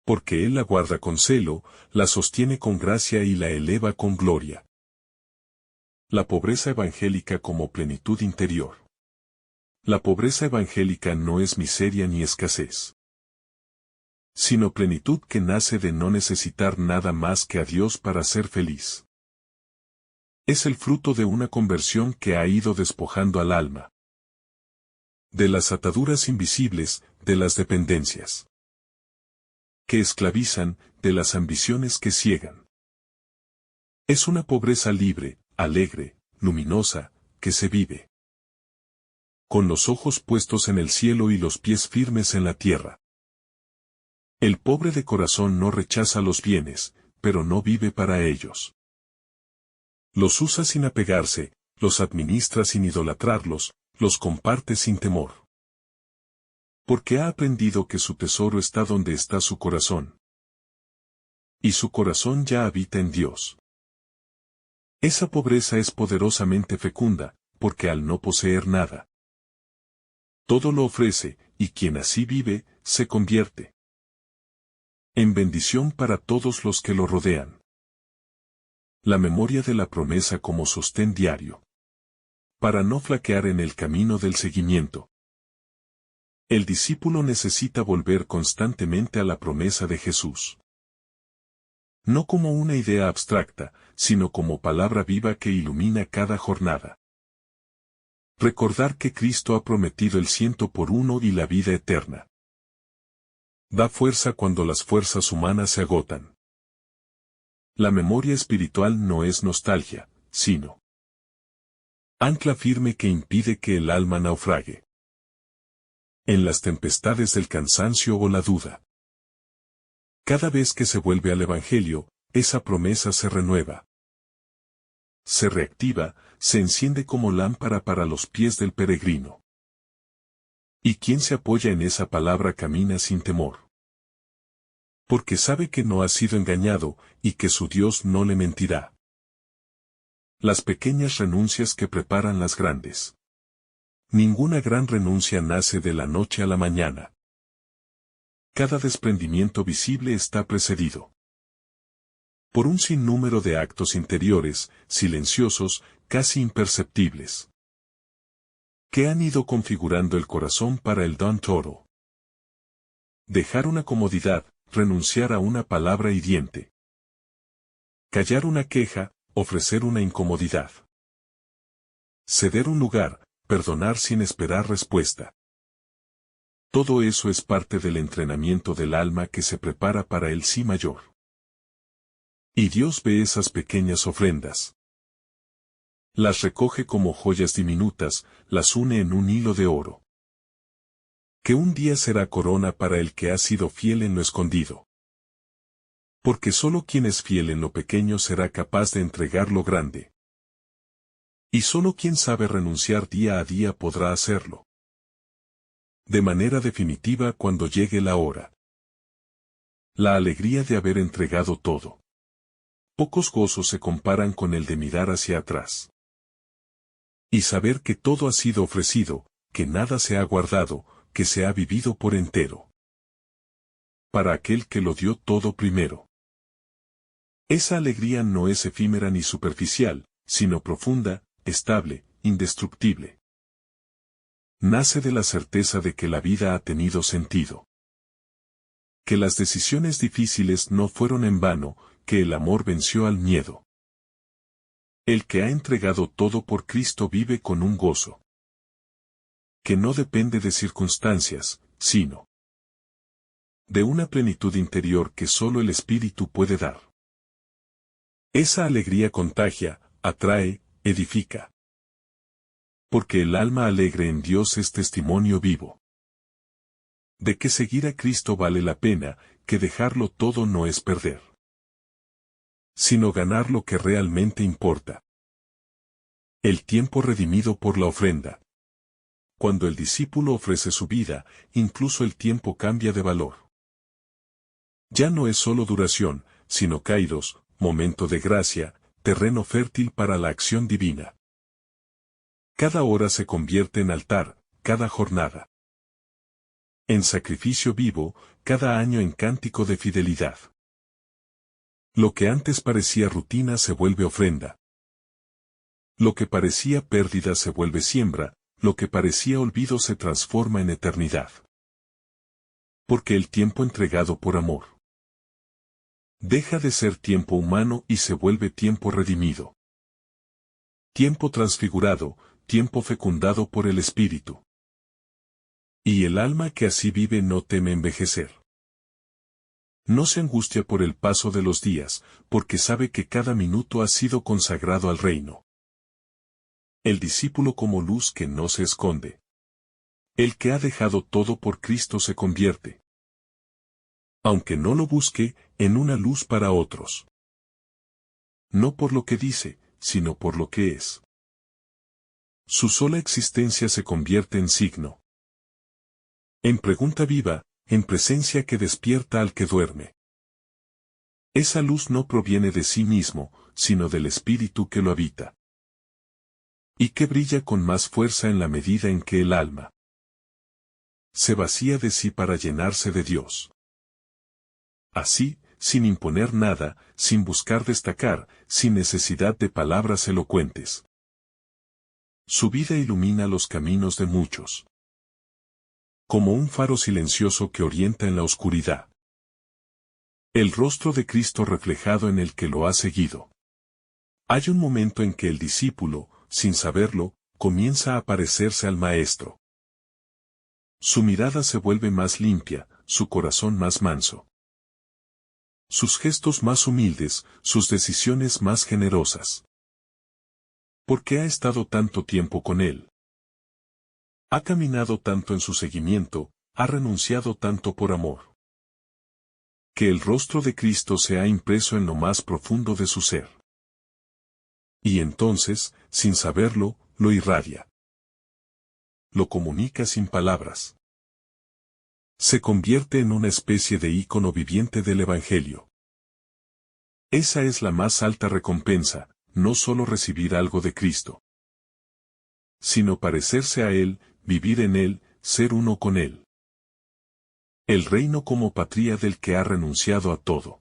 Speaker 1: porque Él la guarda con celo, la sostiene con gracia y la eleva con gloria. La pobreza evangélica como plenitud interior. La pobreza evangélica no es miseria ni escasez, sino plenitud que nace de no necesitar nada más que a Dios para ser feliz. Es el fruto de una conversión que ha ido despojando al alma de las ataduras invisibles, de las dependencias que esclavizan, de las ambiciones que ciegan. Es una pobreza libre, alegre, luminosa, que se vive con los ojos puestos en el cielo y los pies firmes en la tierra. El pobre de corazón no rechaza los bienes, pero no vive para ellos. Los usa sin apegarse, los administra sin idolatrarlos, los comparte sin temor. Porque ha aprendido que su tesoro está donde está su corazón. Y su corazón ya habita en Dios. Esa pobreza es poderosamente fecunda, porque al no poseer nada, todo lo ofrece, y quien así vive, se convierte en bendición para todos los que lo rodean. La memoria de la promesa como sostén diario, para no flaquear en el camino del seguimiento. El discípulo necesita volver constantemente a la promesa de Jesús. No como una idea abstracta, sino como palabra viva que ilumina cada jornada. Recordar que Cristo ha prometido el 100 por 1 y la vida eterna. Da fuerza cuando las fuerzas humanas se agotan. La memoria espiritual no es nostalgia, sino ancla firme que impide que el alma naufrague en las tempestades del cansancio o la duda. Cada vez que se vuelve al Evangelio, esa promesa se renueva, se reactiva, se enciende como lámpara para los pies del peregrino. Y quien se apoya en esa palabra camina sin temor, porque sabe que no ha sido engañado, y que su Dios no le mentirá. Las pequeñas renuncias que preparan las grandes. Ninguna gran renuncia nace de la noche a la mañana. Cada desprendimiento visible está precedido por un sinnúmero de actos interiores, silenciosos, casi imperceptibles, que han ido configurando el corazón para el don toro. Dejar una comodidad, renunciar a una palabra hiriente. Callar una queja, ofrecer una incomodidad. Ceder un lugar, perdonar sin esperar respuesta. Todo eso es parte del entrenamiento del alma que se prepara para el sí mayor. Y Dios ve esas pequeñas ofrendas. Las recoge como joyas diminutas, las une en un hilo de oro, que un día será corona para el que ha sido fiel en lo escondido. Porque solo quien es fiel en lo pequeño será capaz de entregar lo grande. Y solo quien sabe renunciar día a día podrá hacerlo de manera definitiva cuando llegue la hora. La alegría de haber entregado todo. Pocos gozos se comparan con el de mirar hacia atrás y saber que todo ha sido ofrecido, que nada se ha guardado, que se ha vivido por entero. Para aquel que lo dio todo primero. Esa alegría no es efímera ni superficial, sino profunda, estable, indestructible. Nace de la certeza de que la vida ha tenido sentido. Que las decisiones difíciles no fueron en vano, que el amor venció al miedo. El que ha entregado todo por Cristo vive con un gozo que no depende de circunstancias, sino de una plenitud interior que solo el Espíritu puede dar. Esa alegría contagia, atrae, edifica. Porque el alma alegre en Dios es testimonio vivo De que seguir a Cristo vale la pena, que dejarlo todo no es perder, sino ganar lo que realmente importa. El tiempo redimido por la ofrenda. Cuando el discípulo ofrece su vida, incluso el tiempo cambia de valor. Ya no es solo duración, sino kairos, momento de gracia, terreno fértil para la acción divina. Cada hora se convierte en altar, cada jornada en sacrificio vivo, cada año en cántico de fidelidad. Lo que antes parecía rutina se vuelve ofrenda. Lo que parecía pérdida se vuelve siembra, lo que parecía olvido se transforma en eternidad. Porque el tiempo entregado por amor deja de ser tiempo humano y se vuelve tiempo redimido. Tiempo transfigurado, tiempo fecundado por el Espíritu. Y el alma que así vive no teme envejecer. No se angustia por el paso de los días, porque sabe que cada minuto ha sido consagrado al reino. El discípulo como luz que no se esconde. El que ha dejado todo por Cristo se convierte, aunque no lo busque, en una luz para otros. No por lo que dice, sino por lo que es. Su sola existencia se convierte en signo. En pregunta viva, en presencia que despierta al que duerme. Esa luz no proviene de sí mismo, sino del Espíritu que lo habita. Y que brilla con más fuerza en la medida en que el alma se vacía de sí para llenarse de Dios. Así, sin imponer nada, sin buscar destacar, sin necesidad de palabras elocuentes. Su vida ilumina los caminos de muchos. Como un faro silencioso que orienta en la oscuridad. El rostro de Cristo reflejado en el que lo ha seguido. Hay un momento en que el discípulo, sin saberlo, comienza a parecerse al Maestro. Su mirada se vuelve más limpia, su corazón más manso. Sus gestos más humildes, sus decisiones más generosas. Porque ha estado tanto tiempo con él. Ha caminado tanto en su seguimiento, ha renunciado tanto por amor. Que el rostro de Cristo se ha impreso en lo más profundo de su ser. Y entonces, sin saberlo, lo irradia. Lo comunica sin palabras. Se convierte en una especie de ícono viviente del Evangelio. Esa es la más alta recompensa, no solo recibir algo de Cristo, sino parecerse a Él, vivir en Él, ser uno con Él. El reino como patria del que ha renunciado a todo.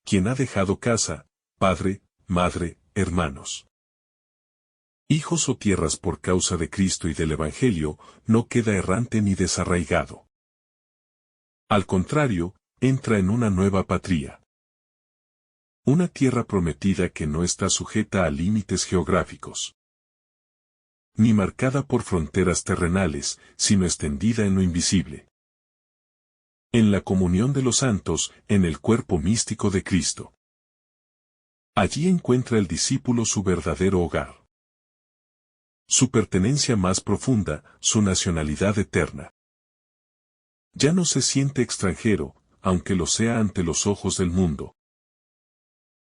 Speaker 1: Quien ha dejado casa, padre, madre, hermanos, hijos o tierras por causa de Cristo y del Evangelio, no queda errante ni desarraigado. Al contrario, entra en una nueva patria. Una tierra prometida que no está sujeta a límites geográficos, ni marcada por fronteras terrenales, sino extendida en lo invisible. En la comunión de los santos, en el cuerpo místico de Cristo. Allí encuentra el discípulo su verdadero hogar. Su pertenencia más profunda, su nacionalidad eterna. Ya no se siente extranjero, aunque lo sea ante los ojos del mundo.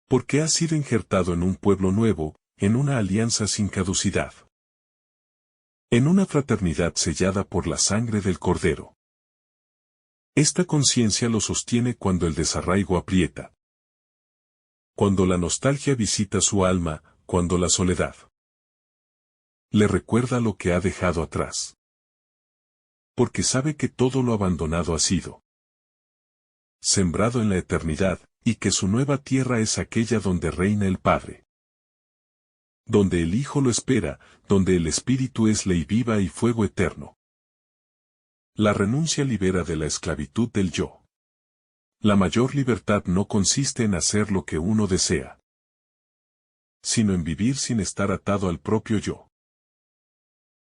Speaker 1: Porque ha sido injertado en un pueblo nuevo, en una alianza sin caducidad. En una fraternidad sellada por la sangre del Cordero. Esta conciencia lo sostiene cuando el desarraigo aprieta. Cuando la nostalgia visita su alma, cuando la soledad le recuerda lo que ha dejado atrás. Porque sabe que todo lo abandonado ha sido sembrado en la eternidad, y que su nueva tierra es aquella donde reina el Padre. Donde el Hijo lo espera, donde el Espíritu es ley viva y fuego eterno. La renuncia libera de la esclavitud del yo. La mayor libertad no consiste en hacer lo que uno desea, sino en vivir sin estar atado al propio yo.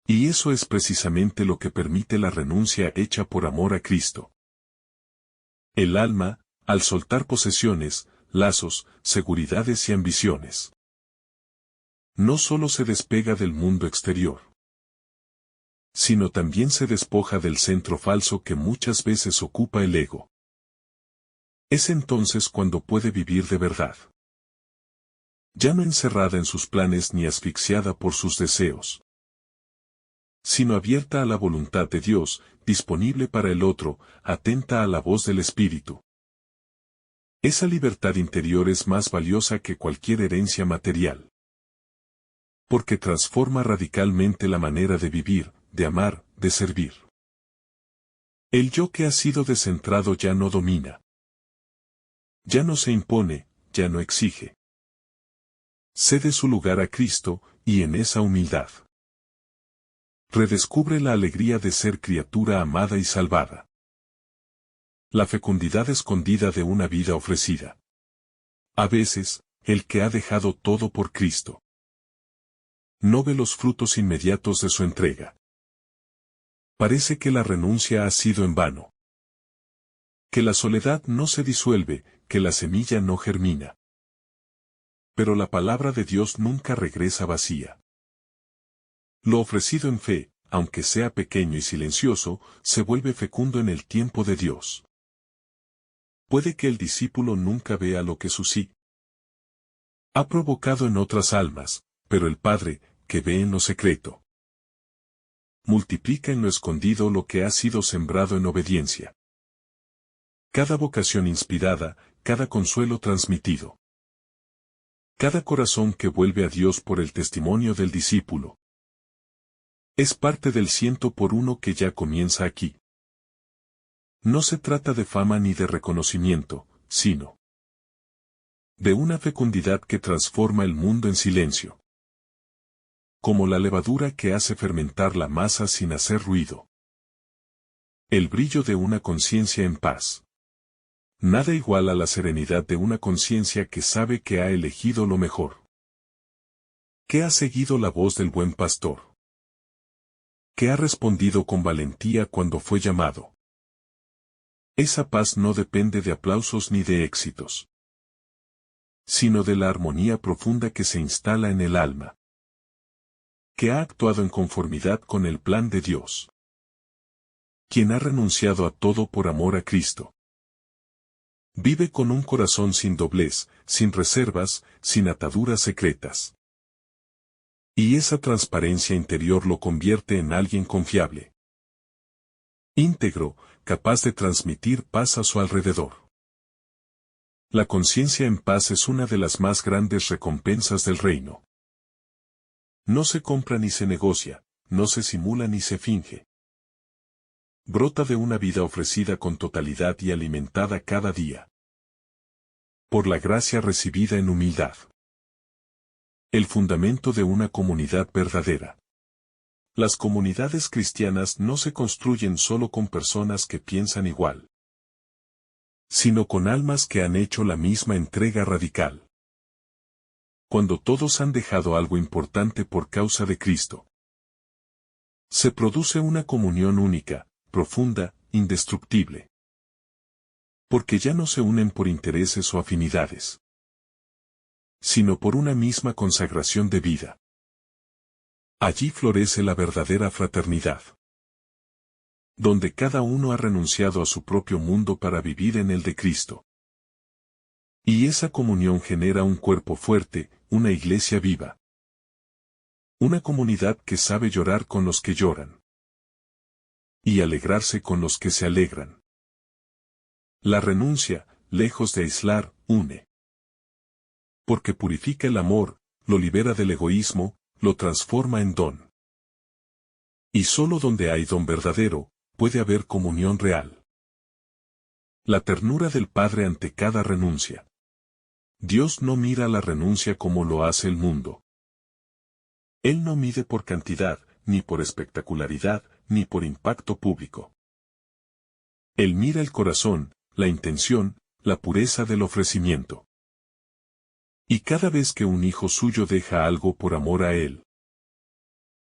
Speaker 1: Y eso es precisamente lo que permite la renuncia hecha por amor a Cristo. El alma, al soltar posesiones, lazos, seguridades y ambiciones, no solo se despega del mundo exterior, sino también se despoja del centro falso que muchas veces ocupa el ego. Es entonces cuando puede vivir de verdad. Ya no encerrada en sus planes ni asfixiada por sus deseos, sino abierta a la voluntad de Dios, disponible para el otro, atenta a la voz del Espíritu. Esa libertad interior es más valiosa que cualquier herencia material, porque transforma radicalmente la manera de vivir, de amar, de servir. El yo que ha sido descentrado ya no domina. Ya no se impone, ya no exige. Cede su lugar a Cristo, y en esa humildad redescubre la alegría de ser criatura amada y salvada. La fecundidad escondida de una vida ofrecida. A veces, el que ha dejado todo por Cristo no ve los frutos inmediatos de su entrega. Parece que la renuncia ha sido en vano. Que la soledad no se disuelve, que la semilla no germina. Pero la palabra de Dios nunca regresa vacía. Lo ofrecido en fe, aunque sea pequeño y silencioso, se vuelve fecundo en el tiempo de Dios. Puede que el discípulo nunca vea lo que su sí ha provocado en otras almas, pero el Padre, que ve en lo secreto, multiplica en lo escondido lo que ha sido sembrado en obediencia. Cada vocación inspirada, cada consuelo transmitido, cada corazón que vuelve a Dios por el testimonio del discípulo, es parte del 100 por 1 que ya comienza aquí. No se trata de fama ni de reconocimiento, sino de una fecundidad que transforma el mundo en silencio. Como la levadura que hace fermentar la masa sin hacer ruido. El brillo de una conciencia en paz. Nada igual a la serenidad de una conciencia que sabe que ha elegido lo mejor. Que ha seguido la voz del buen pastor. Que ha respondido con valentía cuando fue llamado. Esa paz no depende de aplausos ni de éxitos, sino de la armonía profunda que se instala en el alma. Que ha actuado en conformidad con el plan de Dios. Quien ha renunciado a todo por amor a Cristo. Vive con un corazón sin doblez, sin reservas, sin ataduras secretas. Y esa transparencia interior lo convierte en alguien confiable. Íntegro, capaz de transmitir paz a su alrededor. La conciencia en paz es una de las más grandes recompensas del reino. No se compra ni se negocia, no se simula ni se finge. Brota de una vida ofrecida con totalidad y alimentada cada día por la gracia recibida en humildad. El fundamento de una comunidad verdadera. Las comunidades cristianas no se construyen solo con personas que piensan igual, sino con almas que han hecho la misma entrega radical. Cuando todos han dejado algo importante por causa de Cristo, se produce una comunión única, profunda, indestructible. Porque ya no se unen por intereses o afinidades, sino por una misma consagración de vida. Allí florece la verdadera fraternidad, donde cada uno ha renunciado a su propio mundo para vivir en el de Cristo. Y esa comunión genera un cuerpo fuerte, una iglesia viva. Una comunidad que sabe llorar con los que lloran. Y alegrarse con los que se alegran. La renuncia, lejos de aislar, une. Porque purifica el amor, lo libera del egoísmo, lo transforma en don. Y solo donde hay don verdadero, puede haber comunión real. La ternura del Padre ante cada renuncia. Dios no mira la renuncia como lo hace el mundo. Él no mide por cantidad, ni por espectacularidad, ni por impacto público. Él mira el corazón, la intención, la pureza del ofrecimiento. Y cada vez que un hijo suyo deja algo por amor a él,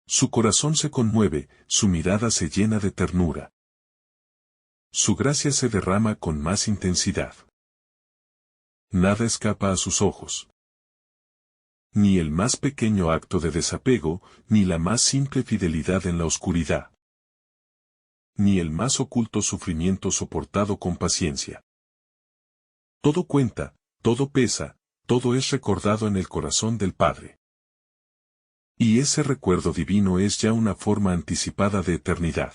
Speaker 1: su corazón se conmueve, su mirada se llena de ternura. Su gracia se derrama con más intensidad. Nada escapa a sus ojos. ni el más pequeño acto de desapego, ni la más simple fidelidad en la oscuridad, ni el más oculto sufrimiento soportado con paciencia. Todo cuenta, todo pesa, todo es recordado en el corazón del Padre. Y ese recuerdo divino es ya una forma anticipada de eternidad.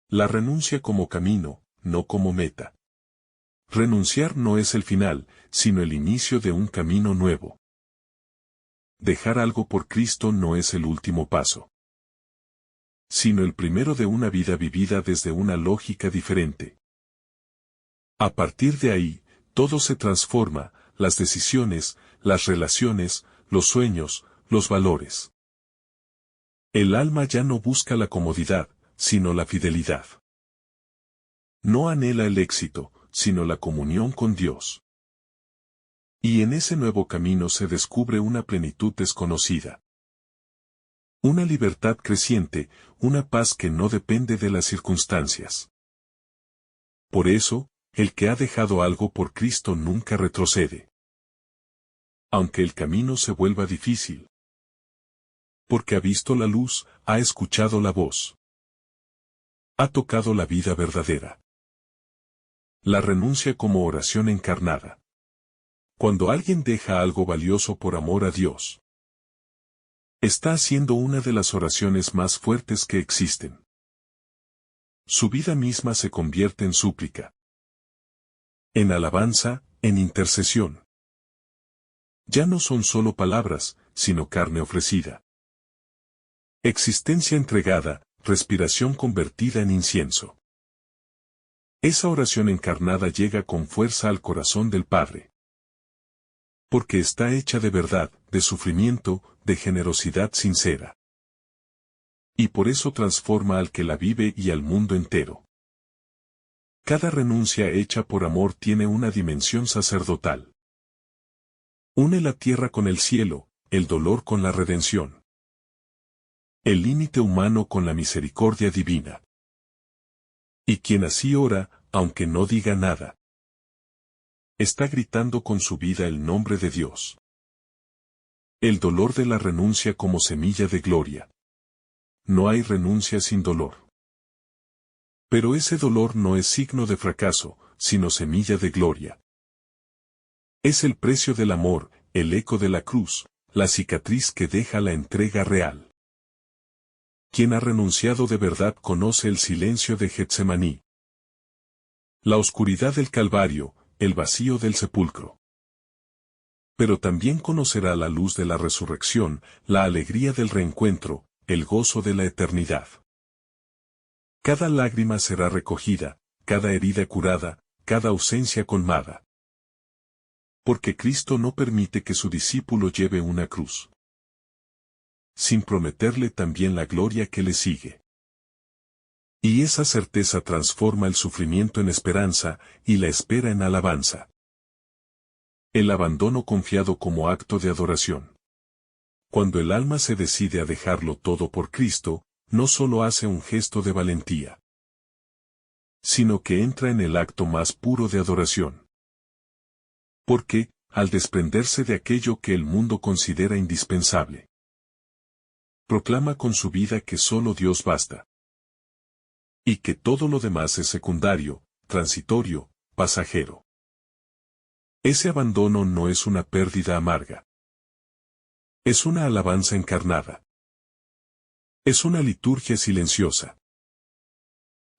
Speaker 1: La renuncia como camino, no como meta. Renunciar no es el final, sino el inicio de un camino nuevo. Dejar algo por Cristo no es el último paso, sino el primero de una vida vivida desde una lógica diferente. A partir de ahí, todo se transforma, las decisiones, las relaciones, los sueños, los valores. El alma ya no busca la comodidad, sino la fidelidad. No anhela el éxito, sino la comunión con Dios. Y en ese nuevo camino se descubre una plenitud desconocida. Una libertad creciente, una paz que no depende de las circunstancias. Por eso, el que ha dejado algo por Cristo nunca retrocede. Aunque el camino se vuelva difícil. Porque ha visto la luz, ha escuchado la voz. Ha tocado la vida verdadera. La renuncia como oración encarnada. Cuando alguien deja algo valioso por amor a Dios, está haciendo una de las oraciones más fuertes que existen. Su vida misma se convierte en súplica, en alabanza, en intercesión. Ya no son solo palabras, sino carne ofrecida. Existencia entregada, respiración convertida en incienso. Esa oración encarnada llega con fuerza al corazón del Padre. Porque está hecha de verdad, de sufrimiento, de generosidad sincera. Y por eso transforma al que la vive y al mundo entero. Cada renuncia hecha por amor tiene una dimensión sacerdotal. Une la tierra con el cielo, el dolor con la redención. El límite humano con la misericordia divina. Y quien así ora, aunque no diga nada, está gritando con su vida el nombre de Dios. El dolor de la renuncia como semilla de gloria. No hay renuncia sin dolor. Pero ese dolor no es signo de fracaso, sino semilla de gloria. Es el precio del amor, el eco de la cruz, la cicatriz que deja la entrega real. Quien ha renunciado de verdad conoce el silencio de Getsemaní, la oscuridad del Calvario, el vacío del sepulcro. Pero también conocerá la luz de la resurrección, la alegría del reencuentro, el gozo de la eternidad. Cada lágrima será recogida, cada herida curada, cada ausencia colmada. Porque Cristo no permite que su discípulo lleve una cruz, sin prometerle también la gloria que le sigue. Y esa certeza transforma el sufrimiento en esperanza, y la espera en alabanza. El abandono confiado como acto de adoración. Cuando el alma se decide a dejarlo todo por Cristo, no solo hace un gesto de valentía, sino que entra en el acto más puro de adoración. Porque, al desprenderse de aquello que el mundo considera indispensable, proclama con su vida que solo Dios basta. Y que todo lo demás es secundario, transitorio, pasajero. Ese abandono no es una pérdida amarga. Es una alabanza encarnada. Es una liturgia silenciosa,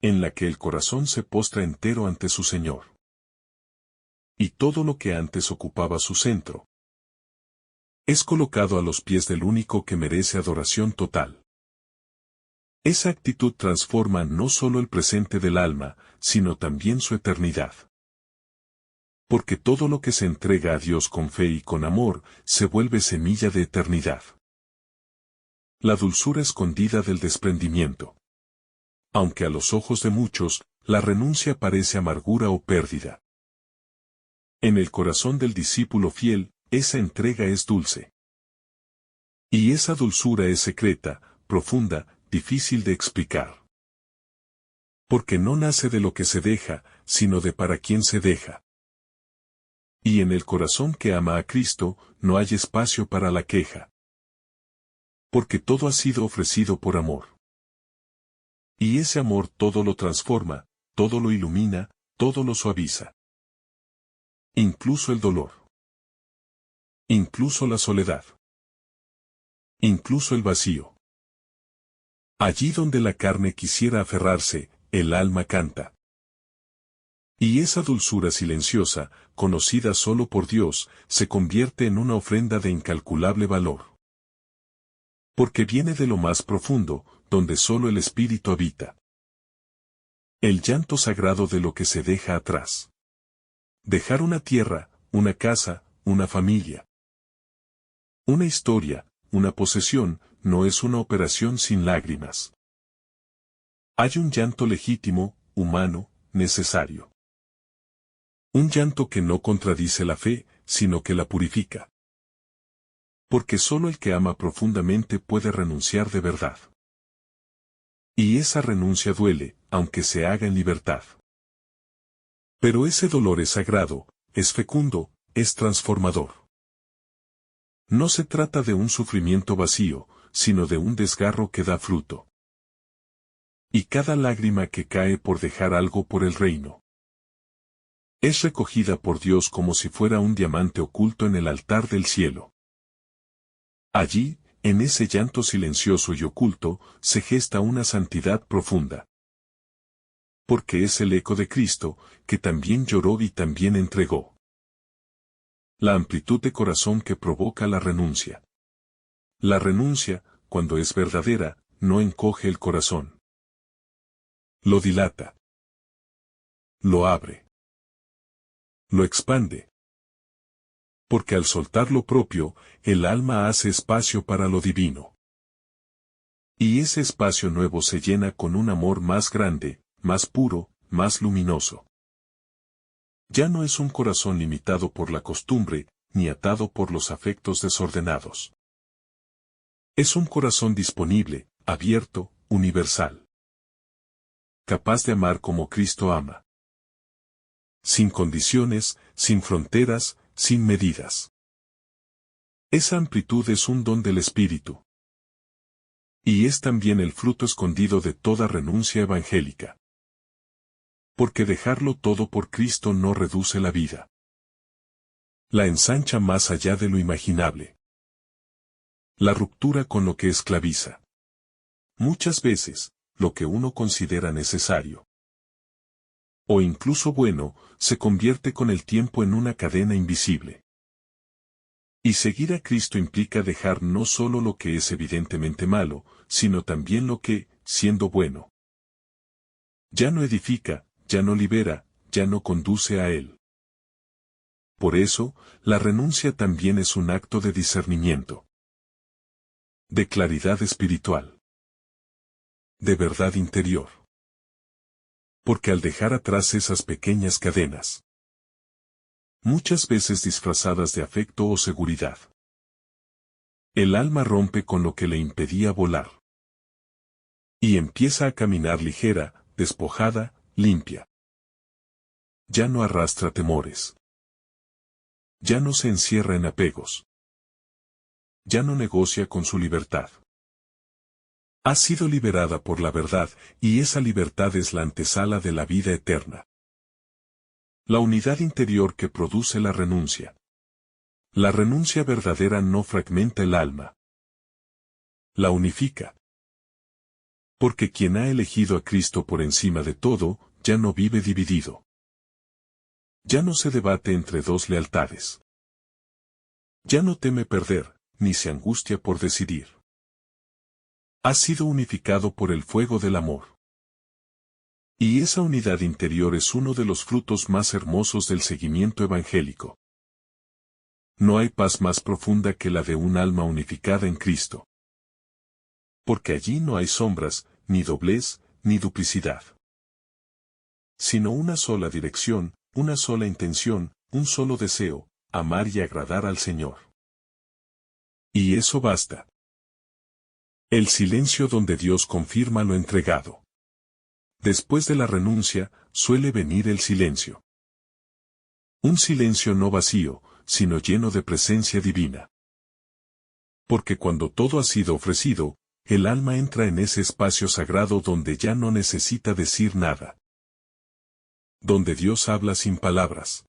Speaker 1: en la que el corazón se postra entero ante su Señor. Y todo lo que antes ocupaba su centro es colocado a los pies del único que merece adoración total. Esa actitud transforma no solo el presente del alma, sino también su eternidad. Porque todo lo que se entrega a Dios con fe y con amor, se vuelve semilla de eternidad. La dulzura escondida del desprendimiento. Aunque a los ojos de muchos, la renuncia parece amargura o pérdida. En el corazón del discípulo fiel, esa entrega es dulce. Y esa dulzura es secreta, profunda, difícil de explicar. Porque no nace de lo que se deja, sino de para quién se deja. Y en el corazón que ama a Cristo, no hay espacio para la queja. Porque todo ha sido ofrecido por amor. Y ese amor todo lo transforma, todo lo ilumina, todo lo suaviza. Incluso el dolor. Incluso la soledad. Incluso el vacío. Allí donde la carne quisiera aferrarse, el alma canta. Y esa dulzura silenciosa, conocida solo por Dios, se convierte en una ofrenda de incalculable valor. Porque viene de lo más profundo, donde solo el Espíritu habita. El llanto sagrado de lo que se deja atrás. Dejar una tierra, una casa, una familia. Una historia, una posesión, no es una operación sin lágrimas. Hay un llanto legítimo, humano, necesario. Un llanto que no contradice la fe, sino que la purifica. Porque solo el que ama profundamente puede renunciar de verdad. Y esa renuncia duele, aunque se haga en libertad. Pero ese dolor es sagrado, es fecundo, es transformador. No se trata de un sufrimiento vacío, sino de un desgarro que da fruto. Y cada lágrima que cae por dejar algo por el reino es recogida por Dios como si fuera un diamante oculto en el altar del cielo. Allí, en ese llanto silencioso y oculto, se gesta una santidad profunda. Porque es el eco de Cristo, que también lloró y también entregó. La amplitud de corazón que provoca la renuncia. La renuncia, cuando es verdadera, no encoge el corazón. Lo dilata. Lo abre. Lo expande. Porque al soltar lo propio, el alma hace espacio para lo divino. Y ese espacio nuevo se llena con un amor más grande, más puro, más luminoso. Ya no es un corazón limitado por la costumbre, ni atado por los afectos desordenados. Es un corazón disponible, abierto, universal. Capaz de amar como Cristo ama. Sin condiciones, sin fronteras, sin medidas. Esa amplitud es un don del Espíritu. Y es también el fruto escondido de toda renuncia evangélica. Porque dejarlo todo por Cristo no reduce la vida. La ensancha más allá de lo imaginable. La ruptura con lo que esclaviza. Muchas veces, lo que uno considera necesario, o incluso bueno, se convierte con el tiempo en una cadena invisible. Y seguir a Cristo implica dejar no solo lo que es evidentemente malo, sino también lo que, siendo bueno, ya no edifica, ya no libera, ya no conduce a Él. Por eso, la renuncia también es un acto de discernimiento, de claridad espiritual, de verdad interior. Porque al dejar atrás esas pequeñas cadenas, muchas veces disfrazadas de afecto o seguridad, el alma rompe con lo que le impedía volar. Y empieza a caminar ligera, despojada, limpia. Ya no arrastra temores. Ya no se encierra en apegos. Ya no negocia con su libertad. Ha sido liberada por la verdad, y esa libertad es la antesala de la vida eterna. La unidad interior que produce la renuncia. La renuncia verdadera no fragmenta el alma. La unifica. Porque quien ha elegido a Cristo por encima de todo, ya no vive dividido. Ya no se debate entre dos lealtades. Ya no teme perder, ni se angustia por decidir. Ha sido unificado por el fuego del amor. Y esa unidad interior es uno de los frutos más hermosos del seguimiento evangélico. No hay paz más profunda que la de un alma unificada en Cristo. Porque allí no hay sombras, ni doblez, ni duplicidad. Sino una sola dirección, una sola intención, un solo deseo, amar y agradar al Señor. Y eso basta. El silencio donde Dios confirma lo entregado. Después de la renuncia, suele venir el silencio. Un silencio no vacío, sino lleno de presencia divina. Porque cuando todo ha sido ofrecido, el alma entra en ese espacio sagrado donde ya no necesita decir nada. Donde Dios habla sin palabras.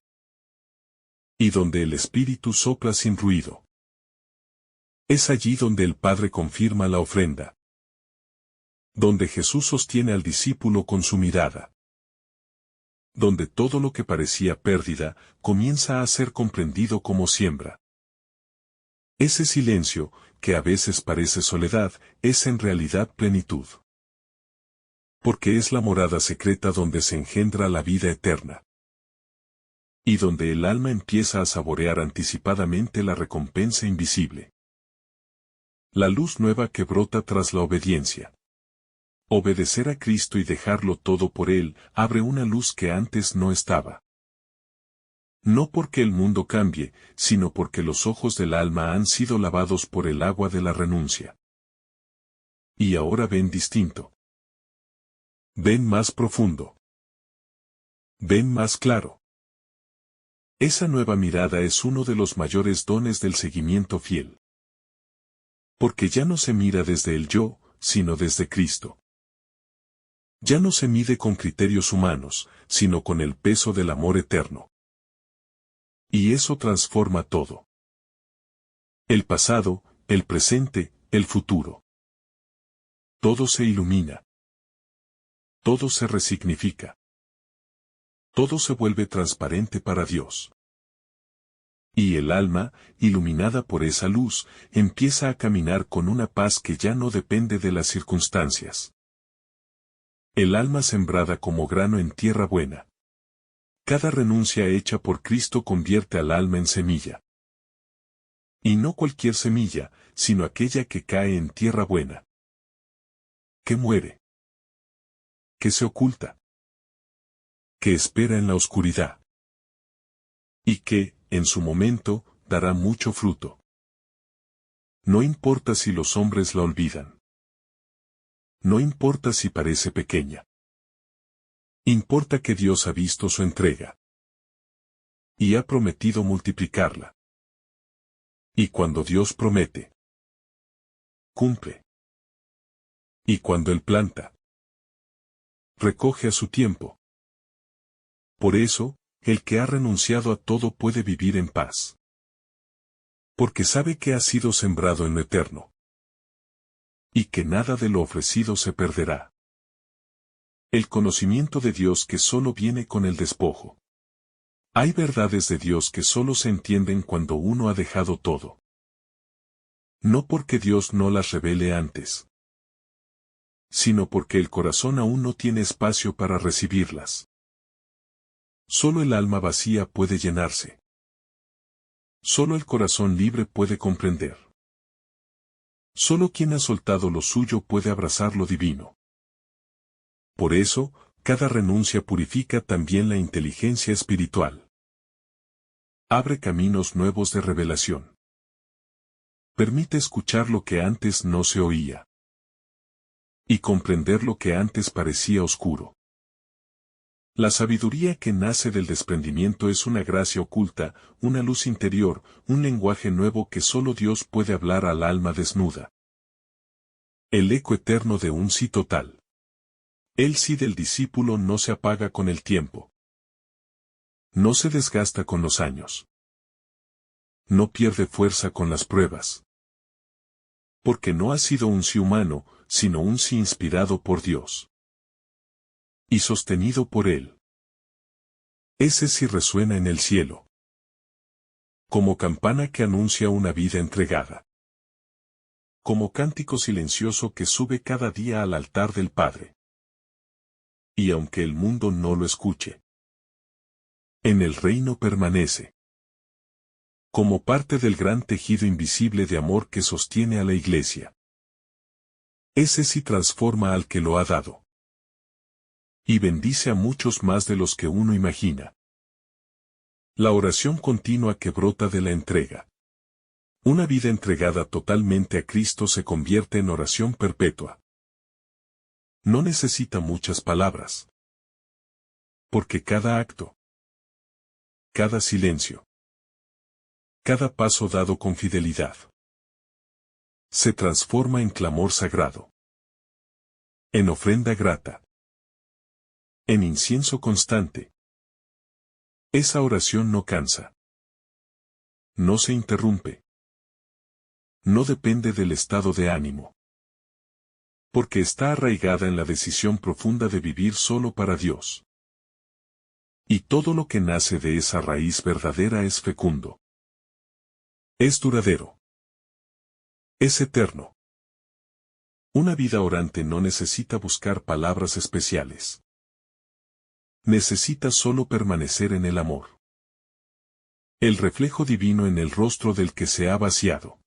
Speaker 1: Y donde el Espíritu sopla sin ruido. Es allí donde el Padre confirma la ofrenda. Donde Jesús sostiene al discípulo con su mirada. Donde todo lo que parecía pérdida, comienza a ser comprendido como siembra. Ese silencio, que a veces parece soledad, es en realidad plenitud. Porque es la morada secreta donde se engendra la vida eterna. Y donde el alma empieza a saborear anticipadamente la recompensa invisible. La luz nueva que brota tras la obediencia. Obedecer a Cristo y dejarlo todo por Él, abre una luz que antes no estaba. No porque el mundo cambie, sino porque los ojos del alma han sido lavados por el agua de la renuncia. Y ahora ven distinto. Ven más profundo. Ven más claro. Esa nueva mirada es uno de los mayores dones del seguimiento fiel. Porque ya no se mira desde el yo, sino desde Cristo. Ya no se mide con criterios humanos, sino con el peso del amor eterno. Y eso transforma todo. El pasado, el presente, el futuro. Todo se ilumina. Todo se resignifica. Todo se vuelve transparente para Dios. Y el alma, iluminada por esa luz, empieza a caminar con una paz que ya no depende de las circunstancias. El alma sembrada como grano en tierra buena. Cada renuncia hecha por Cristo convierte al alma en semilla. Y no cualquier semilla, sino aquella que cae en tierra buena. Que muere. Que se oculta. Que espera en la oscuridad. Y que, en su momento, dará mucho fruto. No importa si los hombres la olvidan. No importa si parece pequeña. Importa que Dios ha visto su entrega. Y ha prometido multiplicarla. Y cuando Dios promete, cumple. Y cuando Él planta, recoge a su tiempo. Por eso, el que ha renunciado a todo puede vivir en paz. Porque sabe que ha sido sembrado en lo eterno. Y que nada de lo ofrecido se perderá. El conocimiento de Dios que solo viene con el despojo. Hay verdades de Dios que solo se entienden cuando uno ha dejado todo. No porque Dios no las revele antes, sino porque el corazón aún no tiene espacio para recibirlas. Solo el alma vacía puede llenarse. Solo el corazón libre puede comprender. Solo quien ha soltado lo suyo puede abrazar lo divino. Por eso, cada renuncia purifica también la inteligencia espiritual. Abre caminos nuevos de revelación. Permite escuchar lo que antes no se oía. Y comprender lo que antes parecía oscuro. La sabiduría que nace del desprendimiento es una gracia oculta, una luz interior, un lenguaje nuevo que solo Dios puede hablar al alma desnuda. El eco eterno de un sí total. El sí del discípulo no se apaga con el tiempo. No se desgasta con los años. No pierde fuerza con las pruebas. Porque no ha sido un sí humano, sino un sí inspirado por Dios. Y sostenido por Él. Ese sí resuena en el cielo. Como campana que anuncia una vida entregada. Como cántico silencioso que sube cada día al altar del Padre. Y aunque el mundo no lo escuche, en el reino permanece. Como parte del gran tejido invisible de amor que sostiene a la Iglesia. Ese sí transforma al que lo ha dado. Y bendice a muchos más de los que uno imagina. La oración continua que brota de la entrega. Una vida entregada totalmente a Cristo se convierte en oración perpetua. No necesita muchas palabras. Porque cada acto, cada silencio, cada paso dado con fidelidad, se transforma en clamor sagrado, en ofrenda grata, en incienso constante. Esa oración no cansa, no se interrumpe, no depende del estado de ánimo, porque está arraigada en la decisión profunda de vivir solo para Dios. Y todo lo que nace de esa raíz verdadera es fecundo, es duradero, es eterno. Una vida orante no necesita buscar palabras especiales. Necesita solo permanecer en el amor. El reflejo divino en el rostro del que se ha vaciado.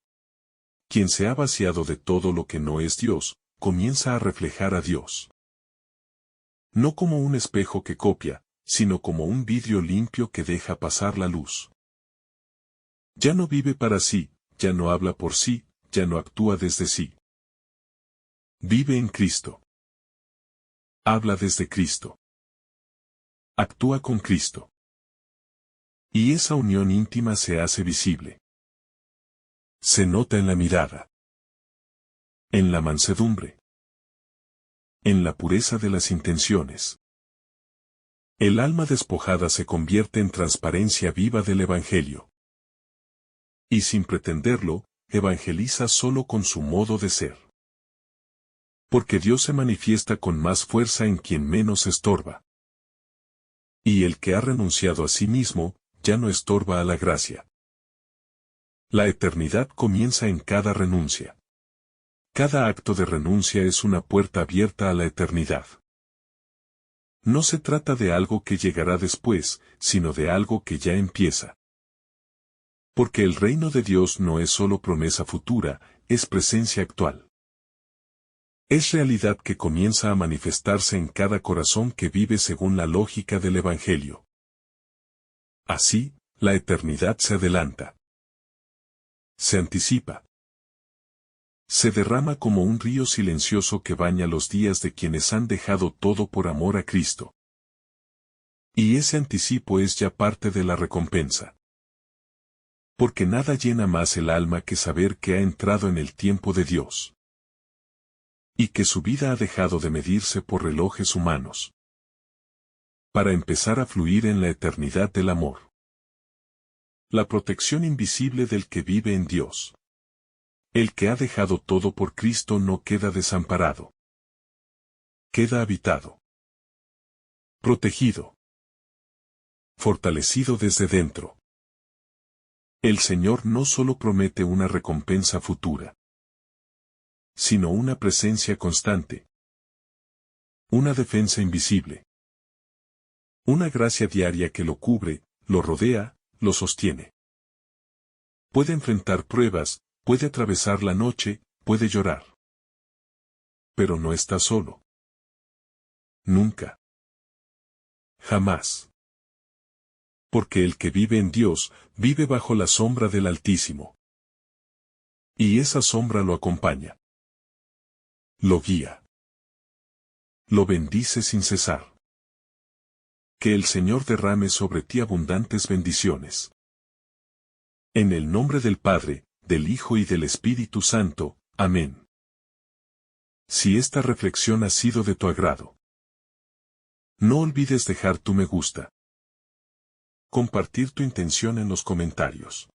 Speaker 1: Quien se ha vaciado de todo lo que no es Dios, comienza a reflejar a Dios. No como un espejo que copia, sino como un vidrio limpio que deja pasar la luz. Ya no vive para sí, ya no habla por sí, ya no actúa desde sí. Vive en Cristo. Habla desde Cristo. Actúa con Cristo. Y esa unión íntima se hace visible. Se nota en la mirada. En la mansedumbre. En la pureza de las intenciones. El alma despojada se convierte en transparencia viva del Evangelio. Y sin pretenderlo, evangeliza solo con su modo de ser. Porque Dios se manifiesta con más fuerza en quien menos estorba. Y el que ha renunciado a sí mismo, ya no estorba a la gracia. La eternidad comienza en cada renuncia. Cada acto de renuncia es una puerta abierta a la eternidad. No se trata de algo que llegará después, sino de algo que ya empieza. Porque el reino de Dios no es solo promesa futura, es presencia actual. Es realidad que comienza a manifestarse en cada corazón que vive según la lógica del Evangelio. Así, la eternidad se adelanta. Se anticipa. Se derrama como un río silencioso que baña los días de quienes han dejado todo por amor a Cristo. Y ese anticipo es ya parte de la recompensa. Porque nada llena más el alma que saber que ha entrado en el tiempo de Dios. Y que su vida ha dejado de medirse por relojes humanos. Para empezar a fluir en la eternidad del amor. La protección invisible del que vive en Dios. El que ha dejado todo por Cristo no queda desamparado. Queda habitado. Protegido. Fortalecido desde dentro. El Señor no solo promete una recompensa futura, sino una presencia constante. Una defensa invisible. Una gracia diaria que lo cubre, lo rodea, lo sostiene. Puede enfrentar pruebas, puede atravesar la noche, puede llorar. Pero no está solo. Nunca. Jamás. Porque el que vive en Dios, vive bajo la sombra del Altísimo. Y esa sombra lo acompaña. Lo guía. Lo bendice sin cesar. Que el Señor derrame sobre ti abundantes bendiciones. En el nombre del Padre, del Hijo y del Espíritu Santo. Amén. Si esta reflexión ha sido de tu agrado, no olvides dejar tu me gusta. Compartir tu intención en los comentarios.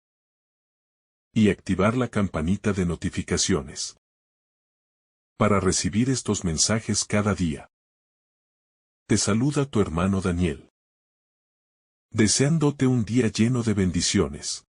Speaker 1: Y activar la campanita de notificaciones. Para recibir estos mensajes cada día. Te saluda tu hermano Daniel. Deseándote un día lleno de bendiciones.